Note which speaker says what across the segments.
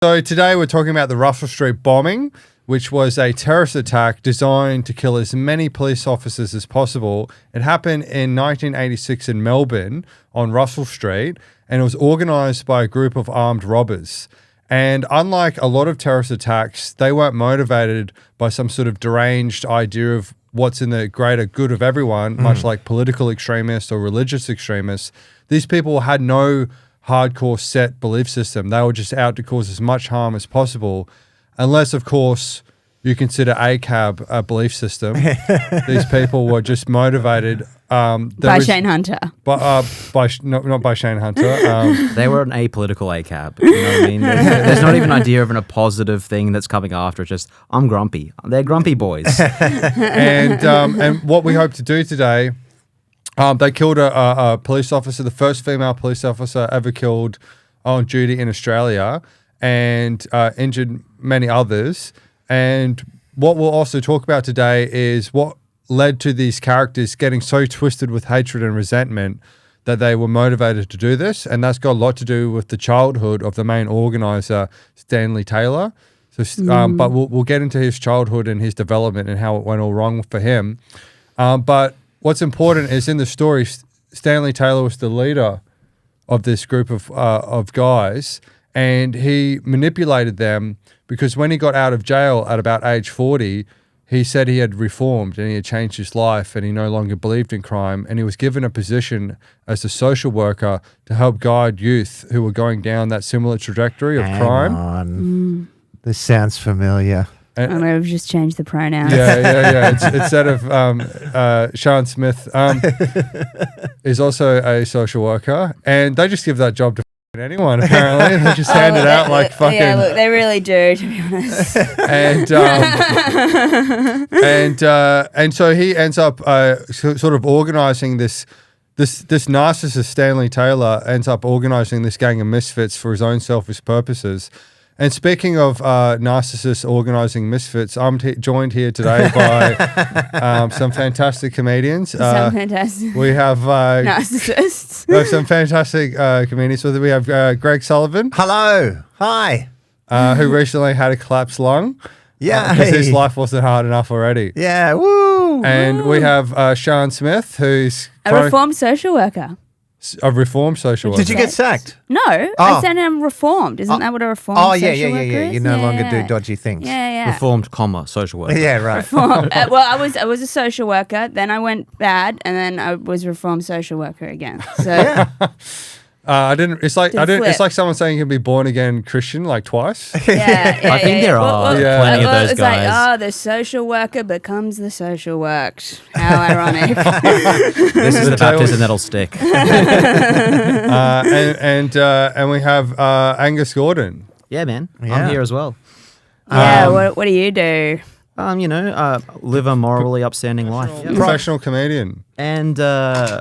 Speaker 1: So today we're talking about the Russell Street bombing, which was a terrorist attack designed to kill as many police officers as possible. It happened in 1986 in Melbourne on Russell Street, and it was organised by a group of armed robbers. And unlike a lot of terrorist attacks, they weren't motivated by some sort of deranged idea of what's in the greater good of everyone, much like political extremists or religious extremists. These people had no hardcore set belief system. They were just out to cause as much harm as possible, unless, of course, you consider ACAB a belief system. These people were just motivated
Speaker 2: by Shayne Hunter.
Speaker 1: Not by Shayne Hunter.
Speaker 3: They were an apolitical ACAB. You know what I mean? There's not even an idea of a positive thing that's coming after. It's just, I'm grumpy. They're grumpy boys.
Speaker 1: And what we hope to do today, they killed a police officer, the first female police officer ever killed on duty in Australia, and injured many others. And what we'll also talk about today is what led to these characters getting so twisted with hatred and resentment that they were motivated to do this. And that's got a lot to do with the childhood of the main organizer, Stanley Taylor. So, but we'll get into his childhood and his development and how it went all wrong for him. But what's important is in the story, Stanley Taylor was the leader of this group of guys, and he manipulated them because when he got out of jail at about age 40, he said he had reformed and he had changed his life and he no longer believed in crime, and he was given a position as a social worker to help guide youth who were going down that similar trajectory of crime.
Speaker 4: This sounds familiar.
Speaker 2: I'm going to just change the pronoun.
Speaker 1: Yeah. Instead of Sian Smyth is also a social worker, and they just give that job to anyone, apparently. They just hand it out like fucking...
Speaker 2: Yeah, look, they really do, to be honest.
Speaker 1: And so he ends up sort of organising this narcissist, Stanley Taylor, ends up organising this gang of misfits for his own selfish purposes. And speaking of narcissists organising misfits, I'm joined here today by some fantastic comedians.
Speaker 2: We have narcissists.
Speaker 1: We have some fantastic comedians. So we have Greg Sullivan.
Speaker 4: Hello. Hi.
Speaker 1: Who recently had a collapsed lung.
Speaker 4: Yeah.
Speaker 1: Because his life wasn't hard enough already.
Speaker 4: Yeah. Woo.
Speaker 1: And we have Sian Smyth, who's...
Speaker 2: a reformed social worker.
Speaker 1: A reformed social worker.
Speaker 4: Did you get sacked?
Speaker 2: No, I said I'm reformed. Isn't that what a reformed social worker is?
Speaker 4: You no longer do dodgy things.
Speaker 2: Yeah.
Speaker 3: Reformed, social worker.
Speaker 4: Yeah, right.
Speaker 2: Reformed. Well, I was a social worker, then I went bad, and then I was reformed social worker again. So
Speaker 1: It's like someone saying you can be born again Christian like twice.
Speaker 2: Yeah,
Speaker 3: I think there are plenty of those guys.
Speaker 2: It's like, the social worker becomes the social worked. How ironic.
Speaker 3: This is the baptism that'll stick.
Speaker 1: And we have Angus Gordon.
Speaker 3: Yeah, man.
Speaker 4: Yeah.
Speaker 3: I'm here as well.
Speaker 2: Yeah, what do you do?
Speaker 3: Live a morally upstanding life.
Speaker 1: Professional comedian.
Speaker 3: And bingo.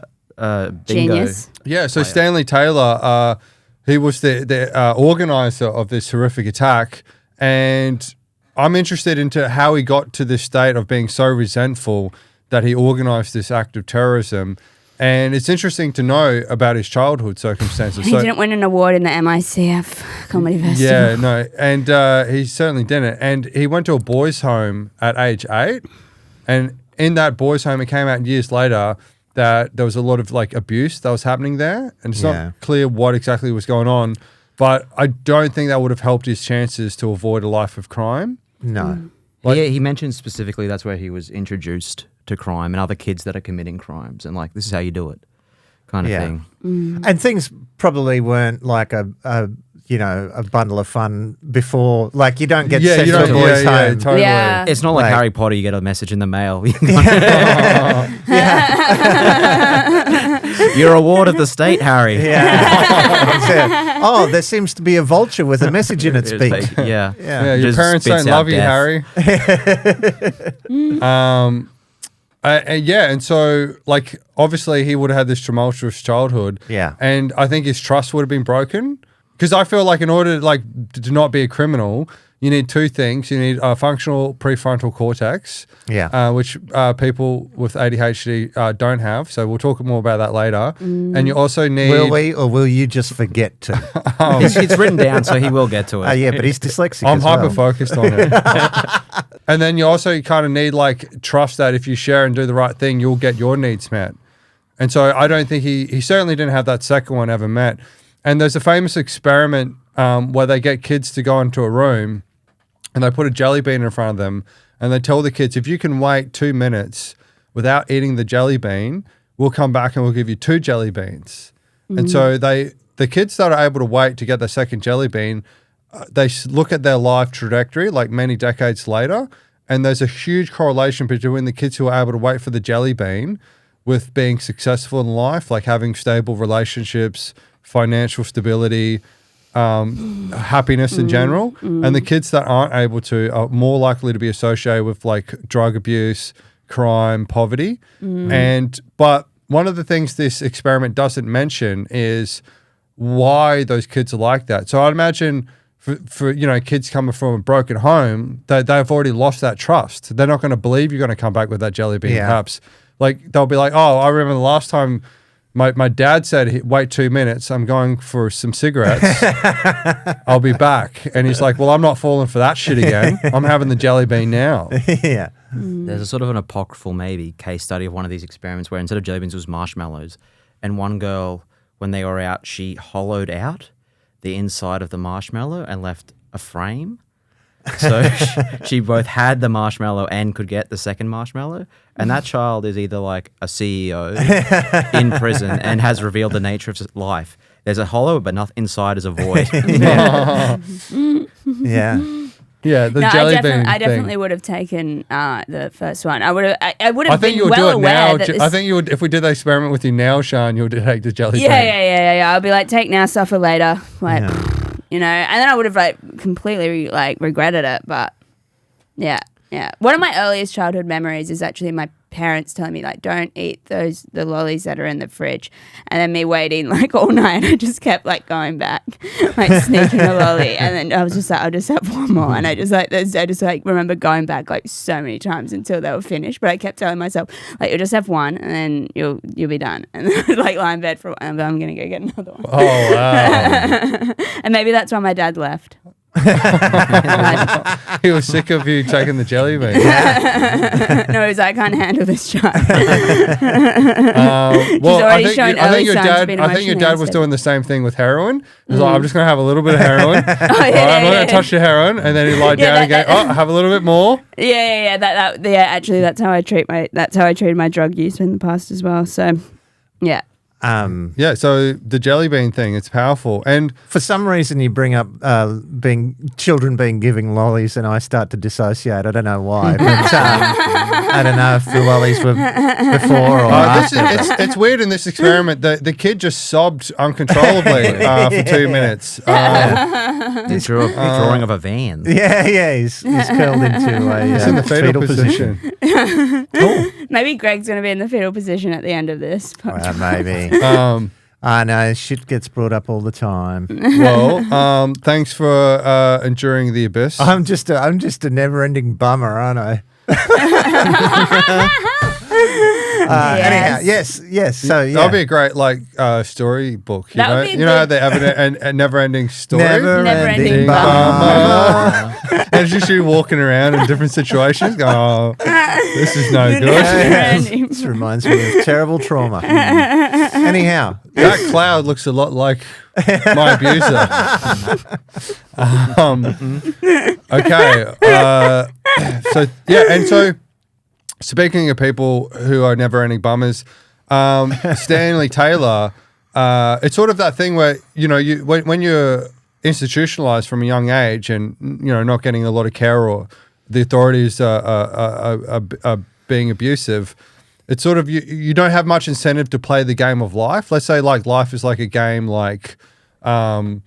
Speaker 2: Genius.
Speaker 1: Yeah, so Stanley Taylor, he was the organizer of this horrific attack, and I'm interested into how he got to this state of being so resentful that he organized this act of terrorism. And it's interesting to know about his childhood circumstances.
Speaker 2: He didn't win an award in the MICF Comedy Festival.
Speaker 1: Yeah, no, and he certainly didn't. And he went to a boys' home at age 8, and in that boys' home, it came out years later that there was a lot of like abuse that was happening there, and it's not clear what exactly was going on, but I don't think that would have helped his chances to avoid a life of crime.
Speaker 4: No.
Speaker 3: He mentioned specifically that's where he was introduced to crime and other kids that are committing crimes, and like, this is how you do it kind of thing.
Speaker 4: And things probably weren't like a bundle of fun before. Like, you don't get sent to a boys' home.
Speaker 1: Totally.
Speaker 2: Yeah.
Speaker 3: It's not like Harry Potter, you get a message in the mail. You're awarded the state, Harry.
Speaker 4: Yeah. Oh, there seems to be a vulture with a message in its beak.
Speaker 3: Yeah.
Speaker 1: Your parents don't love you, Harry. And so, like, obviously he would have had this tumultuous childhood.
Speaker 4: Yeah.
Speaker 1: And I think his trust would have been broken. Because I feel like in order to not be a criminal, you need two things. You need a functional prefrontal cortex, which people with ADHD don't have. So we'll talk more about that later. And you also need...
Speaker 4: Will we, or will you just forget to?
Speaker 3: It's written down, so he will get to it.
Speaker 4: Yeah, but he's dyslexic
Speaker 1: I'm
Speaker 4: as well.
Speaker 1: hyper-focused on it. And then you also kind of need like trust that if you share and do the right thing, you'll get your needs met. And so I don't think he certainly didn't have that second one ever met. And there's a famous experiment where they get kids to go into a room and they put a jelly bean in front of them and they tell the kids, if you can wait 2 minutes without eating the jelly bean, we'll come back and we'll give you 2 jelly beans. And so the kids that are able to wait to get the second jelly bean, they look at their life trajectory like many decades later, and there's a huge correlation between the kids who are able to wait for the jelly bean with being successful in life, like having stable relationships, financial stability, happiness in general. And the kids that aren't able to are more likely to be associated with like drug abuse, crime, poverty. But one of the things this experiment doesn't mention is why those kids are like that. So I'd imagine for kids coming from a broken home, they've already lost that trust. They're not going to believe you're going to come back with that jelly bean. Perhaps like they'll be like, oh, I remember the last time my dad said, wait 2 minutes, I'm going for some cigarettes. I'll be back. And he's like, well, I'm not falling for that shit again. I'm having the jelly bean now.
Speaker 3: There's a sort of an apocryphal maybe case study of one of these experiments where instead of jelly beans it was marshmallows, and one girl, when they were out, she hollowed out the inside of the marshmallow and left a frame. So she both had the marshmallow and could get the second marshmallow. And that child is either like a CEO in prison and has revealed the nature of his life. There's a hollow, but nothing inside is a void.
Speaker 1: Yeah, the jelly bean.
Speaker 2: I definitely would have taken the first one. I would have. I would have.
Speaker 1: I think you would do it now. I think you would. If we did the experiment with you now, Shayne, you would take the jelly bean.
Speaker 2: Yeah. I'll be like, take now, suffer later. Like, and then I would have like completely regretted it. But yeah. One of my earliest childhood memories is actually my parents telling me like, don't eat the lollies that are in the fridge, and then me waiting like all night. I just kept like going back, like sneaking a lolly, and then I was just like, I'll just have one more, and I just remember going back like so many times until they were finished. But I kept telling myself like, you'll just have one, and then you'll be done, and then I'd like lie in bed for a while, but I'm gonna go get another one.
Speaker 1: Oh wow!
Speaker 2: And maybe that's why my dad left.
Speaker 1: He was sick of you taking the jelly bean.
Speaker 2: No, he was like, I can't handle this child.
Speaker 1: Well, I think your dad was doing the same thing with heroin. He was like, I'm just going to have a little bit of heroin. I'm not going to touch the heroin. And then he lied down and go, have a little bit more.
Speaker 2: Yeah. Actually, that's how I treated my drug use in the past as well. So, yeah.
Speaker 1: So the jelly bean thing, it's powerful. And
Speaker 4: for some reason you bring up children being giving lollies, and I start to dissociate. I don't know why, but I don't know if the lollies were before or after.
Speaker 1: It's weird in this experiment. The kid just sobbed uncontrollably for 2 minutes.
Speaker 3: He drew a drawing of a van.
Speaker 4: Yeah, he's curled into a
Speaker 1: in the fetal position.
Speaker 2: Cool. Maybe Greg's going to be in the fetal position at the end of this.
Speaker 4: Well, maybe. I know, shit gets brought up all the time.
Speaker 1: Well, thanks for enduring the abyss.
Speaker 4: I'm just a never-ending bummer, aren't I? Anyhow, yes. So yeah,
Speaker 1: that'll be a great storybook. You know how they have a never-ending story.
Speaker 4: Never-ending bummer.
Speaker 1: And it's just you walking around in different situations, going, "Oh, this is no good."
Speaker 4: This reminds me of terrible trauma. Anyhow,
Speaker 1: that cloud looks a lot like my abuser. Okay. So speaking of people who are never-ending bummers, Stanley Taylor, it's sort of that thing where when you're institutionalized from a young age and not getting a lot of care, or the authorities are being abusive, it's sort of you don't have much incentive to play the game of life. Let's say life is like a game noughts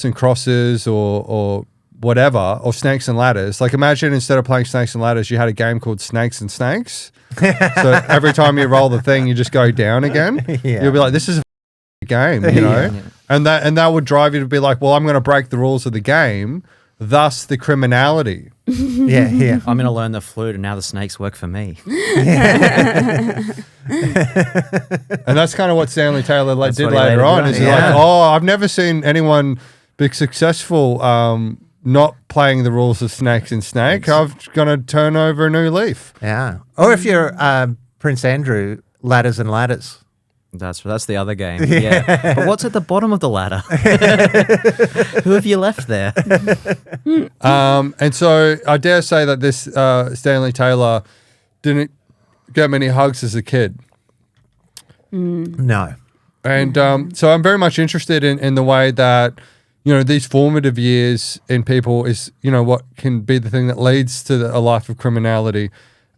Speaker 1: and crosses or whatever, or snakes and ladders. Like imagine instead of playing snakes and ladders, you had a game called Snakes and Snakes. So every time you roll the thing, you just go down again. You'll be like, this is a game, And that would drive you to be like, well, I'm going to break the rules of the game thus the criminality.
Speaker 4: Yeah.
Speaker 3: I'm going to learn the flute, and now the snakes work for me.
Speaker 1: And that's kind of what Stanley Taylor did
Speaker 3: what he
Speaker 1: later
Speaker 3: later
Speaker 1: on.
Speaker 3: did,
Speaker 1: Is
Speaker 4: yeah.
Speaker 1: like, oh, I've never seen anyone be successful not playing the rules of snakes and snake. I'm going to turn over a new leaf.
Speaker 4: Yeah. Or if you're Prince Andrew, ladders and ladders.
Speaker 3: That's the other game. Yeah. But what's at the bottom of the ladder? Who have you left there?
Speaker 1: And so I dare say that this Stanley Taylor didn't get many hugs as a kid.
Speaker 4: No.
Speaker 1: And so I'm very much interested in the way that, these formative years in people is, what can be the thing that leads to a life of criminality.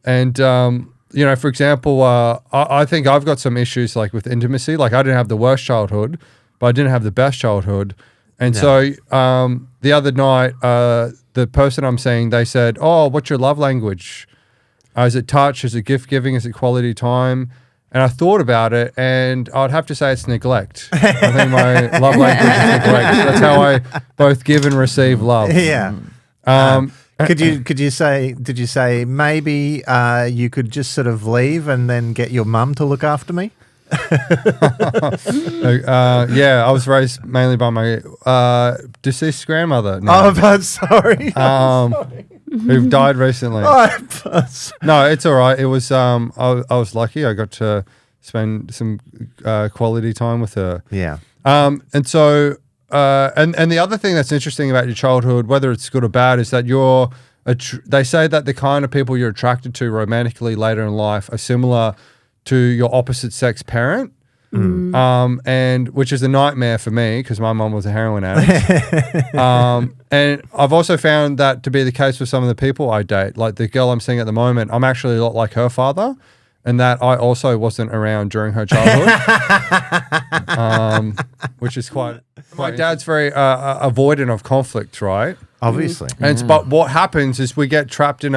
Speaker 1: And, for example, I think I've got some issues like with intimacy. Like I didn't have the worst childhood, but I didn't have the best childhood. And so the other night, the person I'm seeing, they said, oh, what's your love language? Is it touch? Is it gift giving? Is it quality time? And I thought about it, and I'd have to say it's neglect. I think my love language is neglect. That's how I both give and receive love.
Speaker 4: Yeah. Did you say maybe you could just sort of leave and then get your mum to look after me?
Speaker 1: Yeah, I was raised mainly by my deceased grandmother.
Speaker 4: Oh, I'm sorry.
Speaker 1: Who died recently. No, it's all right. It was I was lucky. I got to spend some quality time with her.
Speaker 4: Yeah.
Speaker 1: And so and the other thing that's interesting about your childhood, whether it's good or bad, is that they say that the kind of people you're attracted to romantically later in life are similar to your opposite sex parent. And which is a nightmare for me because my mum was a heroin addict. And I've also found that to be the case with some of the people I date. Like the girl I'm seeing at the moment, I'm actually a lot like her father, and that I also wasn't around during her childhood, which is quite. My dad's very avoidant of conflict, right?
Speaker 4: Obviously.
Speaker 1: But what happens is we get trapped in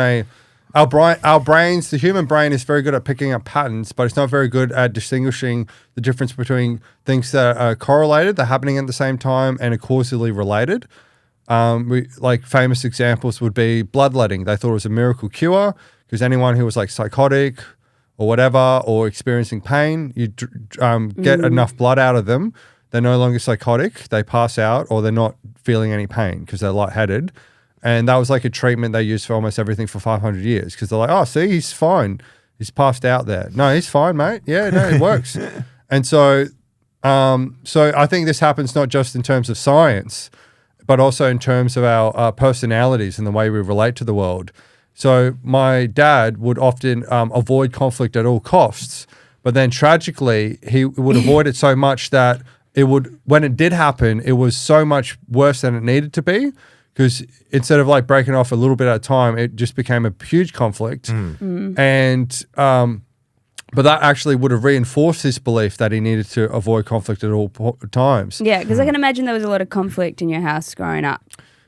Speaker 1: our brains, the human brain is very good at picking up patterns, but it's not very good at distinguishing the difference between things that are correlated, they're happening at the same time, and are causally related. Like famous examples would be bloodletting. They thought it was a miracle cure because anyone who was like psychotic or whatever or experiencing pain, you get enough blood out of them, they're no longer psychotic, they pass out, or they're not feeling any pain because they're lightheaded. And that was like a treatment they used for almost everything for 500 years because they're like, oh, see, he's fine. He's passed out there. No, he's fine, mate. Yeah, no, it works. And so I think this happens not just in terms of science, but also in terms of our personalities and the way we relate to the world. So my dad would often avoid conflict at all costs, but then tragically, he would avoid it so much that when it did happen, it was so much worse than it needed to be. Because instead of like breaking off a little bit at a time, it just became a huge conflict. And but that actually would have reinforced his belief that he needed to avoid conflict at all times.
Speaker 2: Yeah, because I can imagine there was a lot of conflict in your house growing up.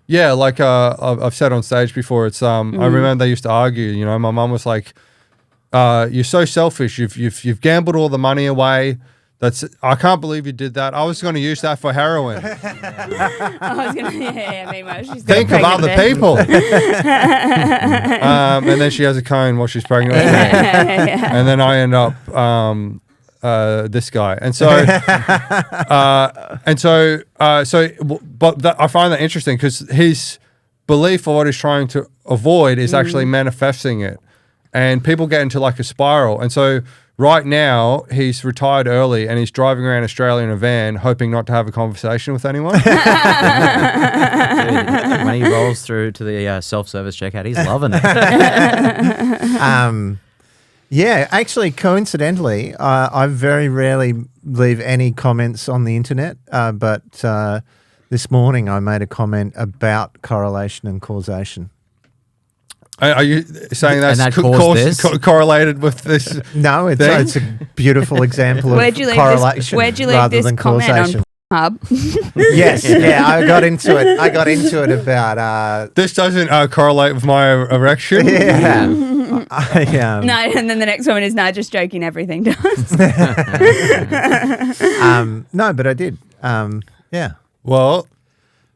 Speaker 1: Yeah, like I've said on stage before, it's I remember they used to argue. My mum was like, "You're so selfish. You've gambled all the money away. I can't believe you did that. I was going to use that for heroin."
Speaker 2: I was going to, meanwhile, she's
Speaker 1: Think of other people. And then she has a cone while she's pregnant with me. And then I end up this guy. And so, I find that interesting because his belief of what he's trying to avoid is actually manifesting it. And people get into like a spiral. And so right now, he's retired early and he's driving around Australia in a van, hoping not to have a conversation with anyone.
Speaker 3: Dude, when he rolls through to the self-service checkout, he's loving it.
Speaker 4: Yeah, actually, coincidentally, I very rarely leave any comments on the internet, but this morning I made a comment about correlation and causation.
Speaker 1: Are you saying that's
Speaker 3: that
Speaker 1: correlated with this?
Speaker 4: No, it's a beautiful example of correlation
Speaker 2: where'd you leave
Speaker 4: rather
Speaker 2: this
Speaker 4: than
Speaker 2: comment
Speaker 4: causation.
Speaker 2: on Hub?
Speaker 4: Yes, yeah, I got into it about...
Speaker 1: This doesn't correlate with my erection?
Speaker 4: Yeah.
Speaker 2: No, and then the next one is, just joking, everything does.
Speaker 4: No, but I did. Yeah.
Speaker 1: Well,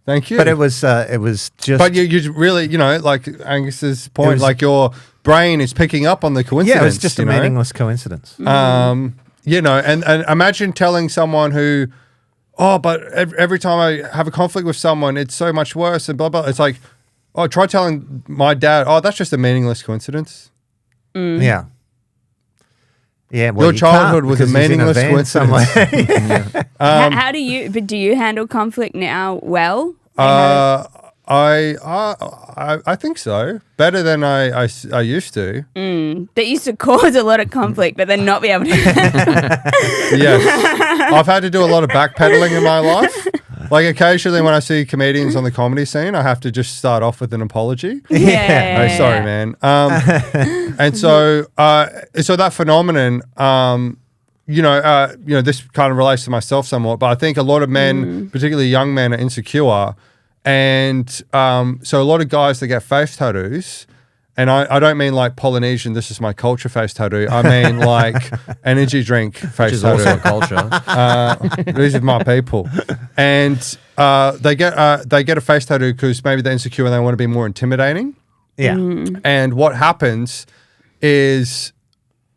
Speaker 1: Thank you.
Speaker 4: But it was just.
Speaker 1: But you really, like Angus's point,
Speaker 4: was-
Speaker 1: like your brain is picking up on the coincidence.
Speaker 4: yeah, it was just a meaningless coincidence.
Speaker 1: And imagine telling someone who, but every time I have a conflict with someone, it's so much worse and blah, blah. It's like, try telling my dad, that's just a meaningless coincidence.
Speaker 4: Yeah. Yeah, well,
Speaker 1: Your
Speaker 4: you
Speaker 1: childhood
Speaker 4: can't
Speaker 1: was a
Speaker 4: because he's in
Speaker 1: meaningless
Speaker 4: van
Speaker 1: coincidence.
Speaker 2: How do you? But do you handle conflict now well?
Speaker 1: I think so. Better than I used to.
Speaker 2: That used to cause a lot of conflict, but then not be able to.
Speaker 1: Yes. I've had to do a lot of backpedaling in my life. Like occasionally when I see comedians on the comedy scene, I have to just start off with an apology.
Speaker 2: Yeah.
Speaker 1: Oh, sorry, man. And so that phenomenon, this kind of relates to myself somewhat, but I think a lot of men, particularly young men, are insecure. And so a lot of guys that get face tattoos, and I don't mean like Polynesian, this is my culture face tattoo. I mean like energy drink face
Speaker 3: Which is
Speaker 1: tattoo.
Speaker 3: also a culture.
Speaker 1: These are my people. And they get a face tattoo because maybe they're insecure and they want to be more intimidating.
Speaker 4: Yeah.
Speaker 1: And what happens is,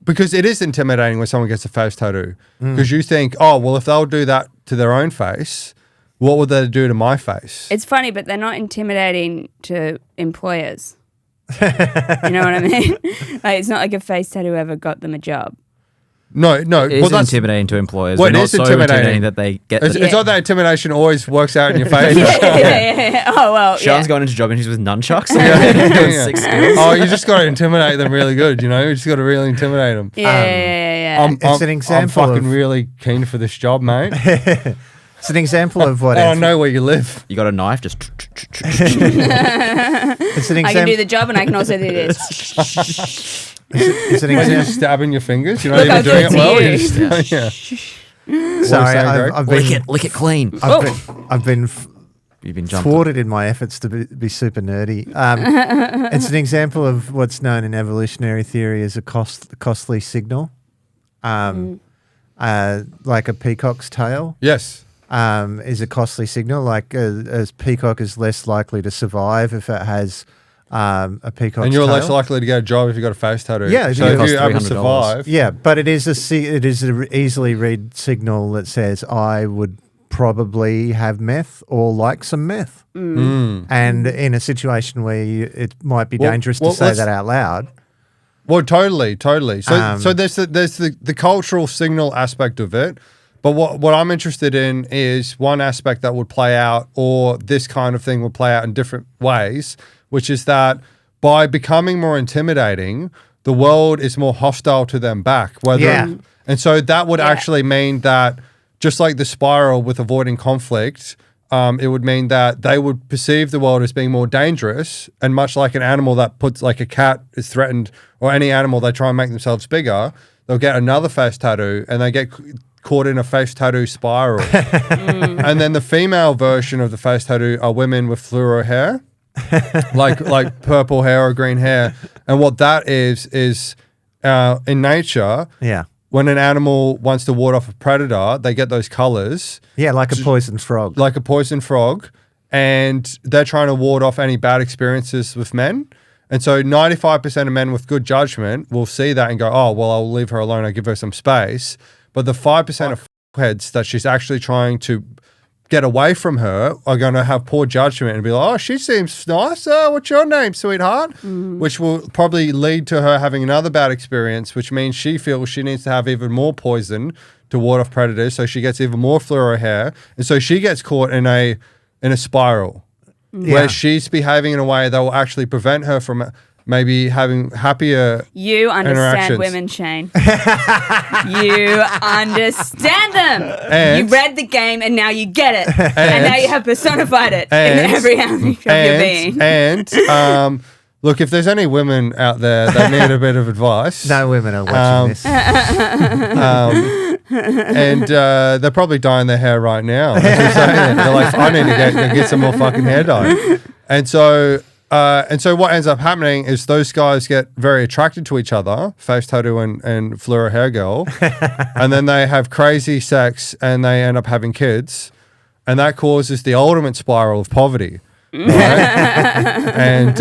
Speaker 1: because it is intimidating when someone gets a face tattoo, because you think, if they'll do that to their own face, what would they do to my face?
Speaker 2: It's funny, but they're not intimidating to employers. You know what I mean? Like, it's not like a face tattoo ever got them a job.
Speaker 1: No.
Speaker 3: It
Speaker 1: Well,
Speaker 3: is
Speaker 1: that's
Speaker 3: intimidating to employers.
Speaker 1: Well,
Speaker 3: But
Speaker 1: it
Speaker 3: not
Speaker 1: is
Speaker 3: so
Speaker 1: intimidating.
Speaker 3: that they get
Speaker 1: It's not that intimidation always works out in your face.
Speaker 2: Yeah. Oh well.
Speaker 3: Sean's
Speaker 2: yeah.
Speaker 3: going into job interviews with nunchucks.
Speaker 1: Yeah.
Speaker 3: Doing 6 skills.
Speaker 1: Oh, you just got to intimidate them really good, You just got to really intimidate them.
Speaker 2: Yeah.
Speaker 4: It's an example
Speaker 1: I'm fucking
Speaker 4: of-
Speaker 1: really keen for this job, mate.
Speaker 4: It's an example of what.
Speaker 1: And I know where you live.
Speaker 3: You got a knife, just
Speaker 4: It's an
Speaker 2: I can do
Speaker 4: example.
Speaker 2: the job and I can also do this.
Speaker 4: It's an
Speaker 1: When you're
Speaker 4: example.
Speaker 1: just stabbing your fingers, you're not
Speaker 2: Look,
Speaker 1: even
Speaker 2: I'll do
Speaker 1: doing
Speaker 2: it
Speaker 1: it
Speaker 2: to
Speaker 1: well.
Speaker 2: you.
Speaker 1: You're just, yeah.
Speaker 4: Sorry,
Speaker 1: saying, Greg?
Speaker 4: I've
Speaker 3: lick
Speaker 4: been.
Speaker 3: it clean.
Speaker 4: I've been
Speaker 3: You've been jumped.
Speaker 4: thwarted in my efforts to be super nerdy. It's an example of what's known in evolutionary theory as a costly signal, like a peacock's tail.
Speaker 1: Yes.
Speaker 4: Is a costly signal. Like a peacock is less likely to survive if it has a peacock's
Speaker 1: And you're
Speaker 4: tail.
Speaker 1: less likely to get a job if you've got a face tattoo.
Speaker 4: Yeah,
Speaker 1: So
Speaker 4: it
Speaker 1: if
Speaker 3: costs
Speaker 1: you happen to
Speaker 3: $300.
Speaker 1: survive,
Speaker 4: Yeah, but it is a easily read signal that says I would probably have meth or like some meth. And in a situation where it might be
Speaker 1: Well-
Speaker 4: dangerous
Speaker 1: well,
Speaker 4: to say
Speaker 1: let's-
Speaker 4: that out loud.
Speaker 1: Well, totally. So there's the cultural signal aspect of it, but what I'm interested in is one aspect that would play out, or this kind of thing would play out in different ways, which is that by becoming more intimidating, the world is more hostile to them back. And so that would actually mean that, just like the spiral with avoiding conflict, it would mean that they would perceive the world as being more dangerous, and much like an animal that puts, like a cat is threatened, or any animal, they try and make themselves bigger, they'll get another face tattoo and they get caught in a face tattoo spiral. And then the female version of the face tattoo are women with fluoro hair, like purple hair or green hair. And what that is in nature,
Speaker 4: Yeah.
Speaker 1: when an animal wants to ward off a predator, they get those colors.
Speaker 4: Yeah, like a poisoned frog.
Speaker 1: Like a poison frog, and they're trying to ward off any bad experiences with men. And so 95% of men with good judgment will see that and go, oh, well, I'll leave her alone. I'll give her some space. But the 5% of heads that she's actually trying to get away from her are going to have poor judgment and be like, oh, she seems nice. What's your name, sweetheart? Which will probably lead to her having another bad experience, which means she feels she needs to have even more poison to ward off predators. So she gets even more fluoro hair. And so she gets caught in a spiral where she's behaving in a way that will actually prevent her from maybe having happier
Speaker 2: You understand
Speaker 1: interactions.
Speaker 2: women, Shayne. You understand them.
Speaker 1: And-
Speaker 2: you read the game and now you get it. And now you have personified it in every aspect of your being.
Speaker 1: And look, if there's any women out there that need a bit of advice,
Speaker 4: No women are watching this.
Speaker 1: and they're probably dyeing their hair right now. As you're saying it. They're like, I need to get some more fucking hair dye. And so what ends up happening is those guys get very attracted to each other, face tattoo and fluoro hair girl, and then they have crazy sex and they end up having kids. and that causes the ultimate spiral of poverty. Right? and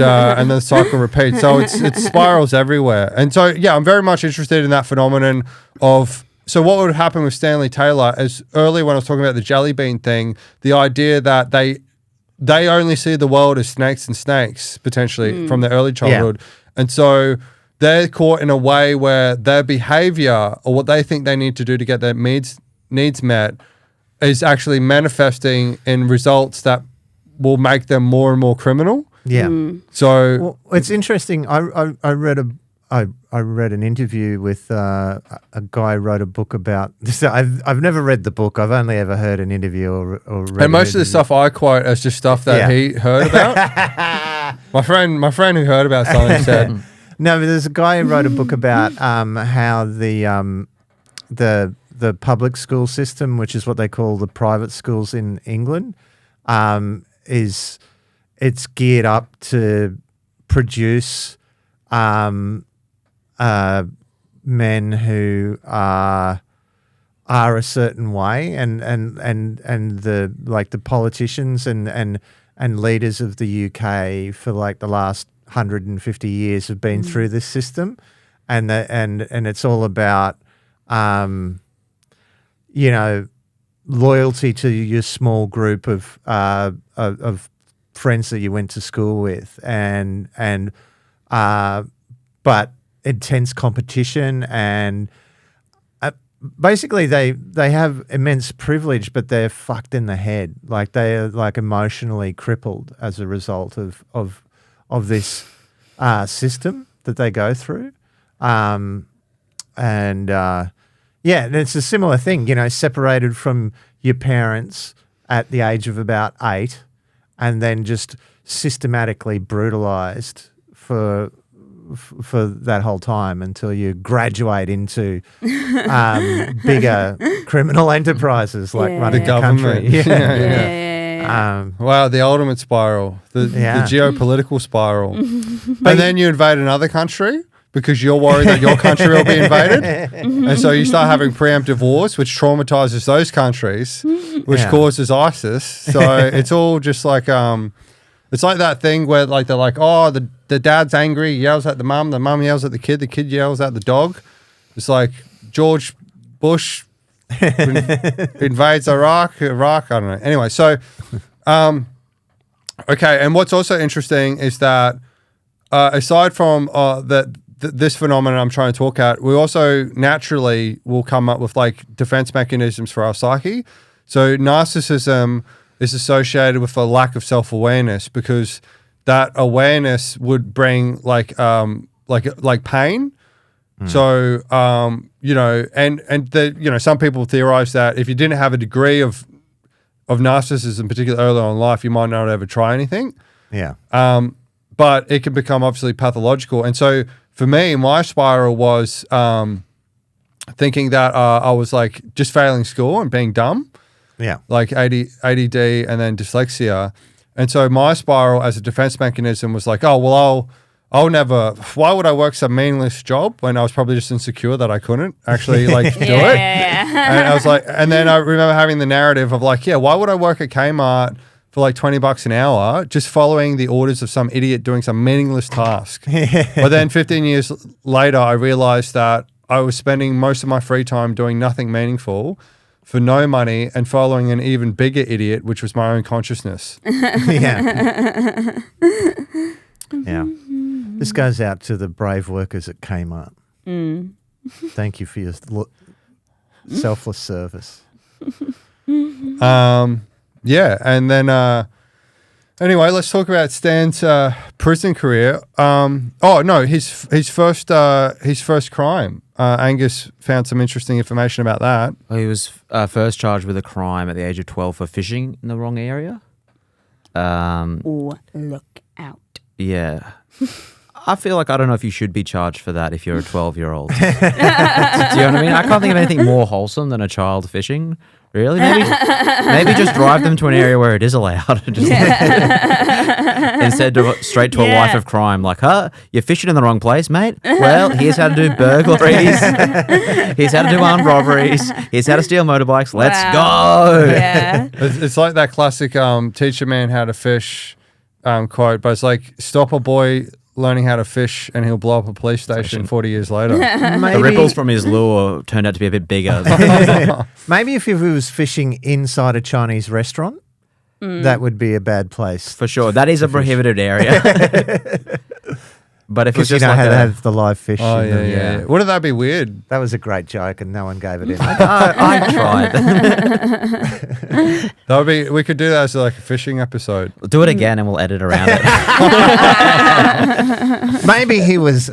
Speaker 1: the cycle repeats. So it spirals everywhere. And so I'm very much interested in that phenomenon of. So what would happen with Stanley Taylor is earlier when I was talking about the jelly bean thing, the idea that they only see the world as snakes potentially from their early childhood. And so they're caught in a way where their behavior or what they think they need to do to get their needs met is actually manifesting in results that will make them more and more criminal.
Speaker 4: Yeah.
Speaker 1: So
Speaker 4: it's interesting. I read an interview with a guy who wrote a book about this. I've never read the book. I've only ever heard an interview or read.
Speaker 1: And most of the stuff I quote is just stuff that he heard about. my friend who heard about something said.
Speaker 4: No, but there's a guy who wrote a book about how the public school system, which is what they call the private schools in England, it's geared up to produce men who are a certain way, and the politicians and leaders of the UK for like the last 150 years have been through this system, and it's all about loyalty to your small group of friends that you went to school with, but intense competition, and basically they have immense privilege, but they're fucked in the head. Like they are like emotionally crippled as a result of this system that they go through. And it's a similar thing, separated from your parents at the age of about 8 and then just systematically brutalized for that whole time until you graduate into bigger criminal enterprises like running
Speaker 1: the
Speaker 4: a country.
Speaker 1: government. Wow, the ultimate spiral, the geopolitical spiral. And then you invade another country because you're worried that your country will be invaded. And so you start having preemptive wars, which traumatizes those countries, which causes ISIS. So it's all just like it's like that thing where like they're like, oh, the dad's angry, yells at the mum yells at the kid yells at the dog. It's like George Bush invades Iraq, I don't know. Anyway, so okay, and what's also interesting is that aside from this phenomenon I'm trying to talk at, we also naturally will come up with like defense mechanisms for our psyche. So narcissism is associated with a lack of self-awareness because that awareness would bring like pain. So and some people theorize that if you didn't have a degree of narcissism, particularly early on in life, you might not ever try anything.
Speaker 4: Yeah.
Speaker 1: But it can become obviously pathological. And so for me, my spiral was thinking that I was like just failing school and being dumb.
Speaker 4: Yeah.
Speaker 1: Like ADD and then dyslexia. And so my spiral as a defense mechanism was like, oh, well, I'll never, why would I work some meaningless job when I was probably just insecure that I couldn't actually like do it? And I was like, and then I remember having the narrative of like, why would I work at Kmart for like $20 an hour just following the orders of some idiot doing some meaningless task? But then 15 years later, I realized that I was spending most of my free time doing nothing meaningful for no money and following an even bigger idiot, which was my own consciousness.
Speaker 4: Yeah. This goes out to the brave workers at Kmart. Thank you for your selfless service.
Speaker 1: And then anyway, let's talk about Stan's prison career. His first crime. Angus found some interesting information about that.
Speaker 3: Well, he was first charged with a crime at the age of 12 for fishing in the wrong area.
Speaker 2: Look out.
Speaker 3: Yeah. I feel like I don't know if you should be charged for that if you're a 12-year-old. Do you know what I mean? I can't think of anything more wholesome than a child fishing. Really? Maybe just drive them to an area where it is allowed. Instead of straight to a life of crime. Like, you're fishing in the wrong place, mate. Well, here's how to do burglaries. Here's how to do armed robberies. Here's how to steal motorbikes. Let's go.
Speaker 2: Yeah.
Speaker 1: It's like that classic teach a man how to fish quote, but it's like stop a boy learning how to fish and he'll blow up a police station 40 years later.
Speaker 3: The ripples from his lure turned out to be a bit bigger.
Speaker 4: Maybe if he was fishing inside a Chinese restaurant, that would be a bad place.
Speaker 3: For sure. That is a prohibited area. But if it's
Speaker 4: Because you
Speaker 3: just
Speaker 4: know
Speaker 3: like
Speaker 4: how they have the live fish.
Speaker 1: Oh,
Speaker 4: in them.
Speaker 1: yeah. Wouldn't that be weird?
Speaker 4: That was a great joke and no one gave it in.
Speaker 3: I tried.
Speaker 1: That would be. We could do that as like a fishing episode.
Speaker 3: We'll do it again and we'll edit around it.
Speaker 4: Maybe he was...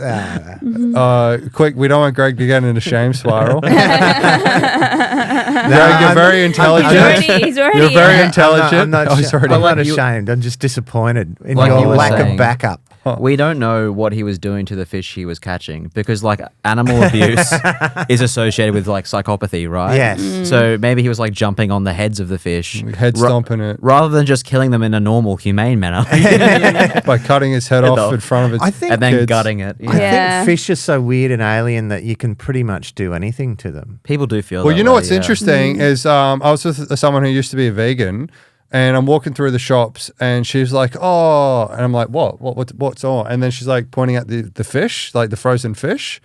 Speaker 1: Quick, we don't want Greg to get in a shame spiral. Greg,
Speaker 4: I'm-
Speaker 1: you're very intelligent.
Speaker 2: He's already
Speaker 1: You're very
Speaker 2: in it.
Speaker 1: intelligent.
Speaker 4: I'm not,
Speaker 1: he's already-
Speaker 4: I'm not
Speaker 3: Like you-
Speaker 4: ashamed. I'm just disappointed in
Speaker 3: Like
Speaker 4: your
Speaker 3: you were
Speaker 4: lack
Speaker 3: saying.
Speaker 4: of backup.
Speaker 3: We don't know what he was doing to the fish he was catching because, like, animal abuse is associated with, like, psychopathy, right?
Speaker 4: Yes.
Speaker 3: So maybe he was, like, jumping on the heads of the fish.
Speaker 1: Head stomping it
Speaker 3: Rather than just killing them in a normal, humane manner.
Speaker 1: by cutting his head off in front of its
Speaker 4: I think-
Speaker 3: and then
Speaker 1: kids.
Speaker 3: gutting it.
Speaker 4: I
Speaker 2: Yeah.
Speaker 4: think fish are so weird and alien that you can pretty much do anything to them.
Speaker 3: People do feel
Speaker 1: Well,
Speaker 3: that
Speaker 1: you know
Speaker 3: way,
Speaker 1: what's
Speaker 3: yeah.
Speaker 1: interesting is I was with someone who used to be a vegan, and I'm walking through the shops, and she's like, "Oh," and I'm like, "What's on?" And then she's like pointing at the fish, like the frozen fish,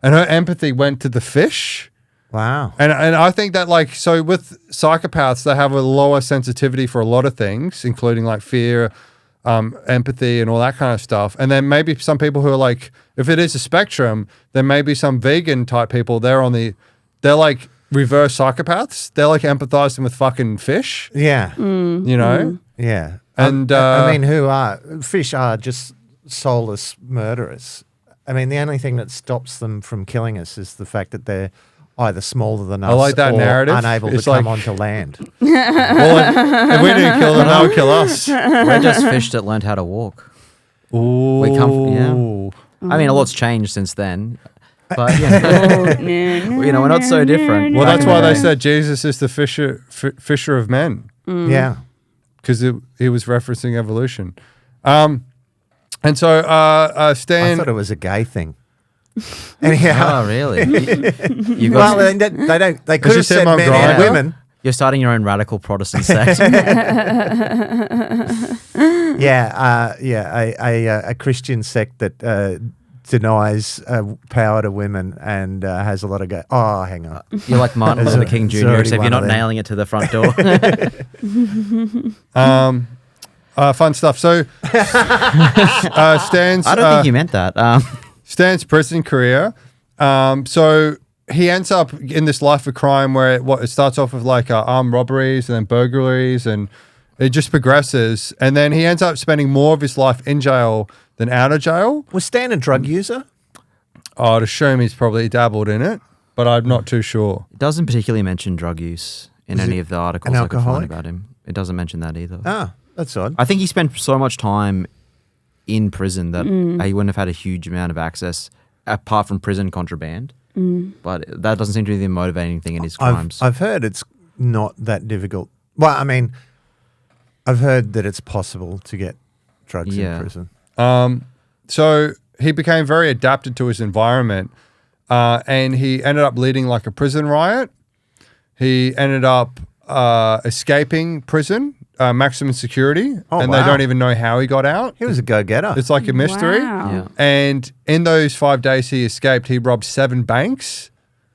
Speaker 1: and her empathy went to the fish.
Speaker 4: Wow.
Speaker 1: And I think that like so with psychopaths, they have a lower sensitivity for a lot of things, including like fear, empathy, and all that kind of stuff. And then maybe some people who are like, if it is a spectrum, then maybe some vegan type people, they're like reverse psychopaths. They're like empathizing with fucking fish,
Speaker 4: Yeah.
Speaker 1: you know?
Speaker 4: Yeah.
Speaker 1: And,
Speaker 4: I mean, fish are just soulless murderers. I mean, the only thing that stops them from killing us is the fact that they're either smaller than us
Speaker 1: like that
Speaker 4: or
Speaker 1: narrative.
Speaker 4: unable
Speaker 1: It's
Speaker 4: to come
Speaker 1: like-
Speaker 4: onto land.
Speaker 1: Well, if we didn't kill them, they would kill us.
Speaker 3: We're just fish that learned how to walk.
Speaker 1: Ooh.
Speaker 3: We come I mean, a lot's changed since then. But, yeah. You know, we're not so different.
Speaker 1: Well,
Speaker 3: Back
Speaker 1: that's
Speaker 3: in the
Speaker 1: why they
Speaker 3: day.
Speaker 1: said Jesus is the fisher of men,
Speaker 4: Yeah.
Speaker 1: because he was referencing evolution. And so
Speaker 4: I
Speaker 1: Stan,
Speaker 4: thought it was a gay thing. Anyhow.
Speaker 3: Oh, really? You
Speaker 4: Well,
Speaker 3: got,
Speaker 4: they don't. They could
Speaker 1: you
Speaker 4: have
Speaker 1: said
Speaker 4: said
Speaker 1: Mum
Speaker 4: men
Speaker 1: Grinder?
Speaker 4: and women.
Speaker 3: you're starting your own radical Protestant sect.
Speaker 4: A Christian sect that denies power to women and has a lot of hang on.
Speaker 3: You're like Martin
Speaker 4: There's
Speaker 3: Luther King
Speaker 4: there's
Speaker 3: Jr.,
Speaker 4: already
Speaker 3: except
Speaker 4: one
Speaker 3: you're
Speaker 4: of
Speaker 3: not
Speaker 4: them.
Speaker 3: nailing it to the front door.
Speaker 1: fun stuff. So Stan's
Speaker 3: I don't think you meant that.
Speaker 1: Stan's prison career. So he ends up in this life of crime where it starts off with like armed robberies and then burglaries, and it just progresses. And then he ends up spending more of his life in jail than out of jail.
Speaker 4: Was Stan a drug user?
Speaker 1: I'd assume he's probably dabbled in it, but I'm not too sure.
Speaker 3: It doesn't particularly mention drug use in any of the articles
Speaker 4: an
Speaker 3: I could find
Speaker 4: alcoholic?
Speaker 3: about him. It doesn't mention that either.
Speaker 4: Ah, that's odd.
Speaker 3: I think he spent so much time in prison that he wouldn't have had a huge amount of access apart from prison contraband. But that doesn't seem to be the motivating thing in his crimes.
Speaker 4: I've heard it's not that difficult. Well, I mean, I've heard that it's possible to get drugs in prison.
Speaker 1: So he became very adapted to his environment, and he ended up leading like a prison riot. He ended up escaping prison, maximum security, and they
Speaker 4: wow.
Speaker 1: don't even know how he got out.
Speaker 4: He was a go-getter.
Speaker 1: It's like a mystery.
Speaker 2: Wow.
Speaker 3: Yeah.
Speaker 1: And in those 5 days he escaped, he robbed 7 banks.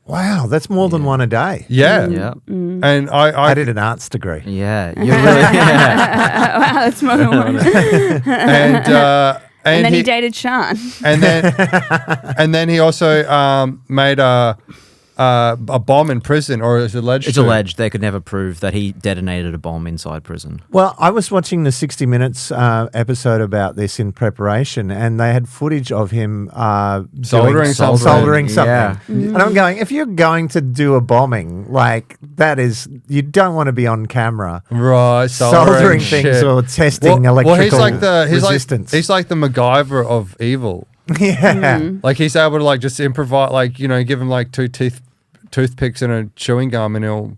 Speaker 4: Wow, that's more than one a day.
Speaker 1: Yeah.
Speaker 3: Yeah.
Speaker 1: And
Speaker 4: I did an arts degree.
Speaker 3: Yeah. You're really, yeah.
Speaker 2: Wow, that's more than one.
Speaker 1: and
Speaker 2: And then he dated Sean.
Speaker 1: and then he also made a bomb in prison, or is alleged.
Speaker 3: It's
Speaker 1: to.
Speaker 3: alleged they could never prove that he detonated a bomb inside prison.
Speaker 4: Well, I was watching the 60 Minutes episode about this in preparation, and they had footage of him
Speaker 1: Soldering something.
Speaker 4: Soldering something.
Speaker 3: Yeah.
Speaker 4: And I'm going, if you're going to do a bombing, like that is, you don't want to be on camera
Speaker 1: Right,
Speaker 4: soldering things
Speaker 1: shit.
Speaker 4: or testing electrical
Speaker 1: well, he's like
Speaker 4: resistance.
Speaker 1: he's like the MacGyver of evil.
Speaker 4: Yeah.
Speaker 1: Like he's able to like just improvise, like give him like two toothpicks and a chewing gum, and he'll.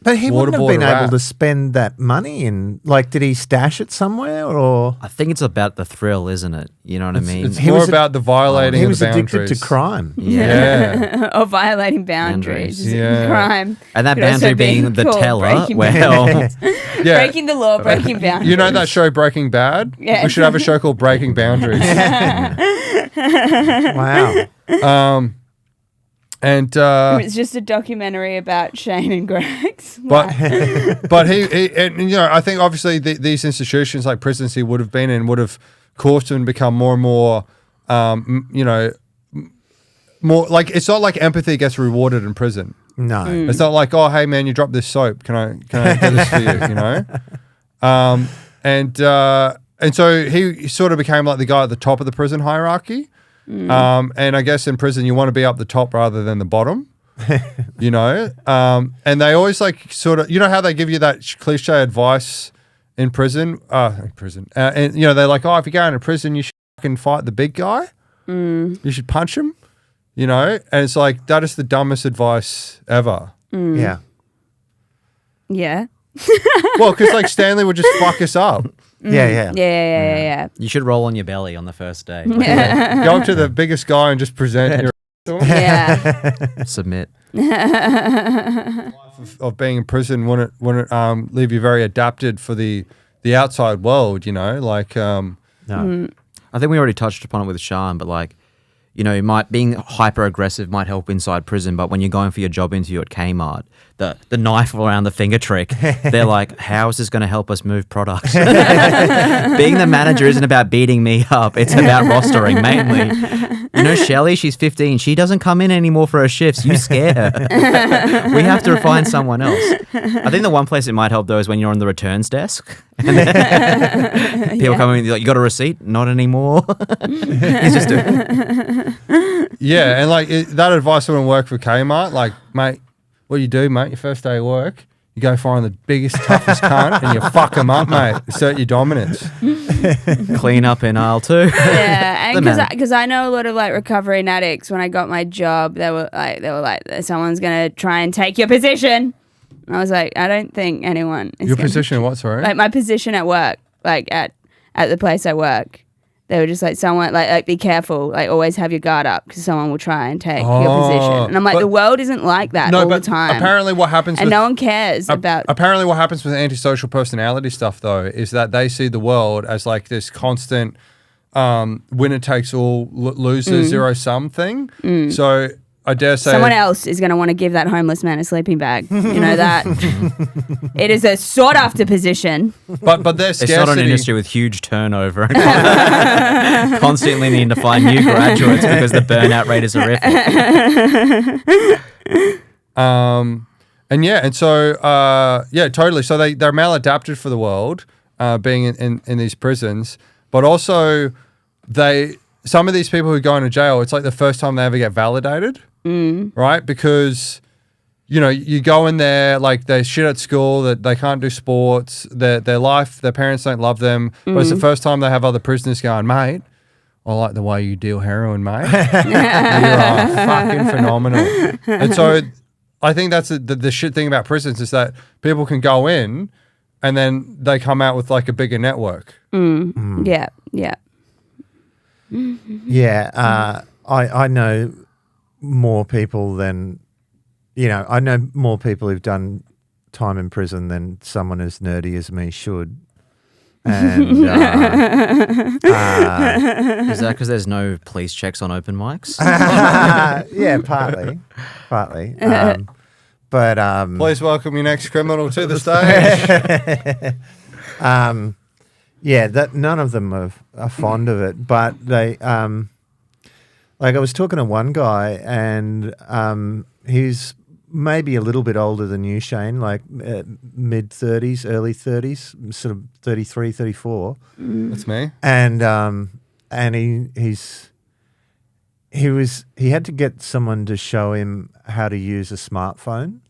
Speaker 4: But he wouldn't have
Speaker 1: waterboard
Speaker 4: been
Speaker 1: a
Speaker 4: able
Speaker 1: rat.
Speaker 4: to spend that money in, like, did he stash it somewhere or?
Speaker 3: I think it's about the thrill, isn't it? You know what I mean?
Speaker 1: It's
Speaker 4: He
Speaker 1: more
Speaker 4: was
Speaker 1: about the violating
Speaker 4: He
Speaker 1: of
Speaker 4: was
Speaker 1: the
Speaker 4: addicted
Speaker 1: boundaries.
Speaker 4: to crime.
Speaker 1: Yeah.
Speaker 2: or violating boundaries.
Speaker 1: Yeah.
Speaker 2: Crime.
Speaker 3: And that
Speaker 2: Could also
Speaker 3: boundary
Speaker 2: be
Speaker 3: being the
Speaker 2: called
Speaker 3: teller.
Speaker 2: breaking
Speaker 3: Well,
Speaker 1: Yeah.
Speaker 2: Breaking the law, breaking boundaries.
Speaker 1: You know that show Breaking Bad?
Speaker 2: Yeah.
Speaker 1: We should have a show called Breaking Boundaries.
Speaker 4: Wow.
Speaker 1: And
Speaker 2: It's just a documentary about Shayne and Greg's.
Speaker 1: but he and I think obviously these institutions like prisons he would have been in would have caused him to become more and more more like, it's not like empathy gets rewarded in prison.
Speaker 4: No.
Speaker 1: It's not like, oh hey man, you dropped this soap, can I get this for you, and so he sort of became like the guy at the top of the prison hierarchy. And I guess in prison you want to be up the top rather than the bottom, and they always like sort of, how they give you that cliche advice in prison, and they're like, oh, if you go into prison, you should fucking fight the big guy. You should punch him, and it's like, that is the dumbest advice ever.
Speaker 4: Yeah.
Speaker 2: Yeah.
Speaker 1: Well, because like Stanley would just fuck us up.
Speaker 4: Yeah.
Speaker 2: Yeah.
Speaker 3: you should roll on your belly on the first day.
Speaker 1: Go up to the biggest guy and just present your
Speaker 2: Yeah.
Speaker 3: Submit.
Speaker 1: of being in prison wouldn't leave you very adapted for the outside world, like
Speaker 4: No.
Speaker 3: I think we already touched upon it with Sean, but like, being hyper aggressive might help inside prison, but when you're going for your job interview at Kmart, the knife around the finger trick, they're like, how is this going to help us move product? Being the manager isn't about beating me up, it's about rostering mainly. Shelley, she's 15, she doesn't come in anymore for her shifts, you scare her. We have to find someone else. I think the one place it might help though is when you're on the returns desk. And then people come in, like, you got a receipt? Not anymore. He's just doing.
Speaker 1: Yeah, and like that advice wouldn't work for Kmart. Like, mate, what you do, mate, your first day of work, you go find the biggest, toughest cunt and you fuck them up, mate. Assert your dominance.
Speaker 3: Clean up in aisle 2.
Speaker 2: Yeah,
Speaker 3: The
Speaker 2: and
Speaker 3: man.
Speaker 2: because I know a lot of like recovering addicts. When I got my job, they were like, someone's gonna try and take your position. And I was like, I don't think anyone is
Speaker 1: Your
Speaker 2: gonna-
Speaker 1: position, what, sorry?
Speaker 2: like my position at work, like at the place I work. They were just like, someone like be careful, like always have your guard up because someone will try and take your position. And I'm like,
Speaker 1: but-
Speaker 2: the world isn't like that all the time.
Speaker 1: apparently what happens
Speaker 2: and
Speaker 1: with,
Speaker 2: no one cares about.
Speaker 1: apparently what happens with antisocial personality stuff though is that they see the world as like this constant winner takes all, loser zero sum thing. So I dare say
Speaker 2: Someone else is going to want to give that homeless man a sleeping bag. You know that. It is a sought after position.
Speaker 1: but their
Speaker 3: It's
Speaker 1: scarcity.
Speaker 3: not an industry with huge turnover and constantly needing to find new graduates because the burnout rate is horrific.
Speaker 1: And so totally. So they're maladapted for the world, being in these prisons, but also some of these people who go into jail, it's like the first time they ever get validated, right? Because you go in there, like they shit at school, that they can't do sports, their parents don't love them, but it's the first time they have other prisoners going, mate, I like the way you deal heroin, mate. You are fucking phenomenal. And so I think that's the shit thing about prisons is that people can go in and then they come out with like a bigger network.
Speaker 2: Yeah.
Speaker 4: Yeah. I know more people than, I know more people who've done time in prison than someone as nerdy as me should. And
Speaker 3: Is that because there's no police checks on open mics?
Speaker 4: yeah, partly. But
Speaker 1: Please welcome your next criminal to the stage.
Speaker 4: yeah, that none of them are fond of it, but they like I was talking to one guy and he's maybe a little bit older than you, Shayne, like mid 30s, early 30s, sort of 33, 34.
Speaker 1: That's me.
Speaker 4: And he had to get someone to show him how to use a smartphone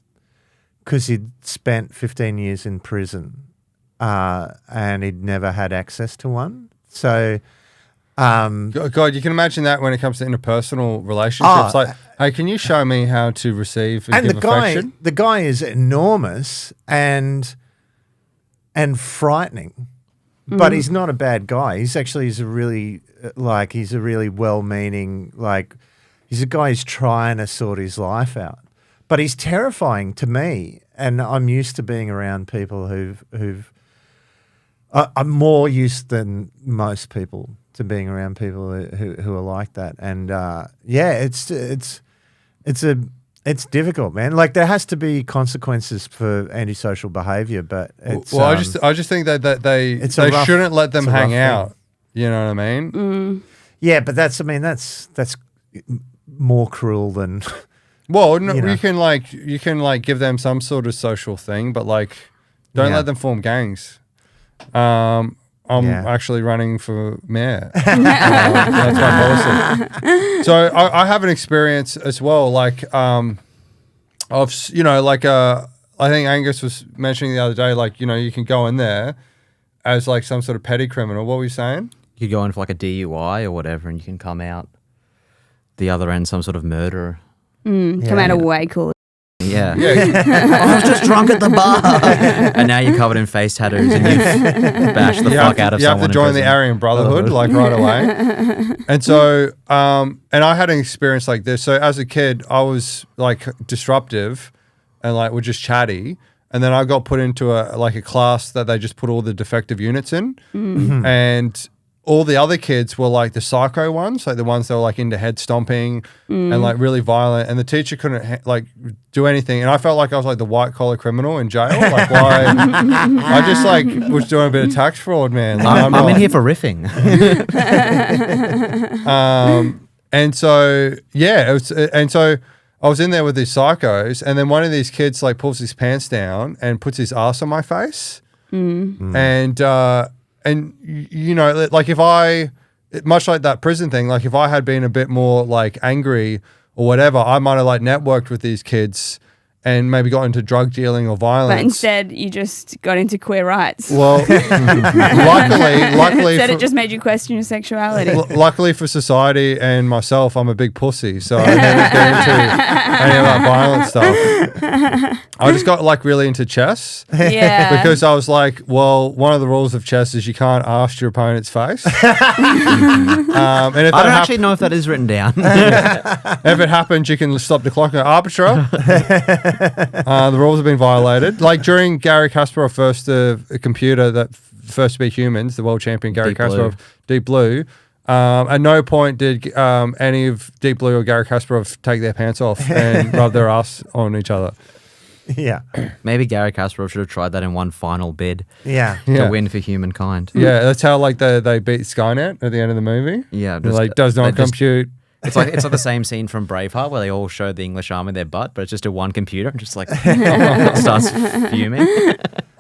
Speaker 4: because he'd spent 15 years in prison and he'd never had access to one. So
Speaker 1: God, you can imagine that when it comes to interpersonal relationships. Like, hey, can you show me how to receive and give affection?
Speaker 4: The guy is enormous and frightening, but he's not a bad guy. He's a really well-meaning, like, he's a guy who's trying to sort his life out. But he's terrifying to me, and I'm used to being around people who've I'm more used than most people to being around people who are like that. And it's difficult, man. Like, there has to be consequences for antisocial behavior, but it's
Speaker 1: I just think that they shouldn't let them hang out. You know what I mean?
Speaker 4: Yeah, but that's more cruel than.
Speaker 1: Well, no, you can give them some sort of social thing, but like, don't let them form gangs. I'm actually running for mayor. That's my policy. So I have an experience as well, like I think Angus was mentioning the other day, like, you can go in there as like some sort of petty criminal. What were you saying?
Speaker 3: You could go in for like a DUI or whatever, and you can come out the other end some sort of murderer.
Speaker 2: Come out of way cooler.
Speaker 3: Yeah. I was just drunk at the bar. And now you're covered in face tattoos and you've bashed the fuck out of someone.
Speaker 1: You have to join the Aryan Brotherhood, like, right away. And so, and I had an experience like this. So as a kid, I was like disruptive and like, we're just chatty. And then I got put into a class that they just put all the defective units in. And all the other kids were like the psycho ones, like the ones that were like into head stomping and like really violent. And the teacher couldn't like do anything. And I felt like I was like the white collar criminal in jail. Like, why? I just like was doing a bit of tax fraud, man. Like,
Speaker 3: I'm in here for riffing.
Speaker 1: And so, I was in there with these psychos, and then one of these kids like pulls his pants down and puts his ass on my face. And, like, if I, much like that prison thing, like if I had been a bit more like angry or whatever, I might have like networked with these kids and maybe got into drug dealing or violence.
Speaker 2: But instead, you just got into queer rights.
Speaker 1: Well, luckily.
Speaker 2: Instead, it just made you question your sexuality.
Speaker 1: Luckily for society and myself, I'm a big pussy, so I didn't get into any of that violent stuff. I just got like really into chess.
Speaker 2: Yeah.
Speaker 1: Because I was like, well, one of the rules of chess is you can't ask your opponent's face. And if
Speaker 3: I don't actually know if that is written down.
Speaker 1: if it happens, you can stop the clock. Arbiter. The rules have been violated. Like during Gary Kasparov first computer that first to be humans, the world champion Gary Kasparov, Deep Blue. At no point did any of Deep Blue or Gary Kasparov take their pants off and rub their ass on each other.
Speaker 4: Yeah.
Speaker 3: Maybe Gary Kasparov should have tried that in one final bid.
Speaker 4: Yeah.
Speaker 3: To win for humankind.
Speaker 1: Yeah, that's how like they beat Skynet at the end of the movie.
Speaker 3: Yeah.
Speaker 1: They're like, does not compute.
Speaker 3: It's like the same scene from Braveheart where they all show the English army their butt, but it's just a one computer and just like starts fuming.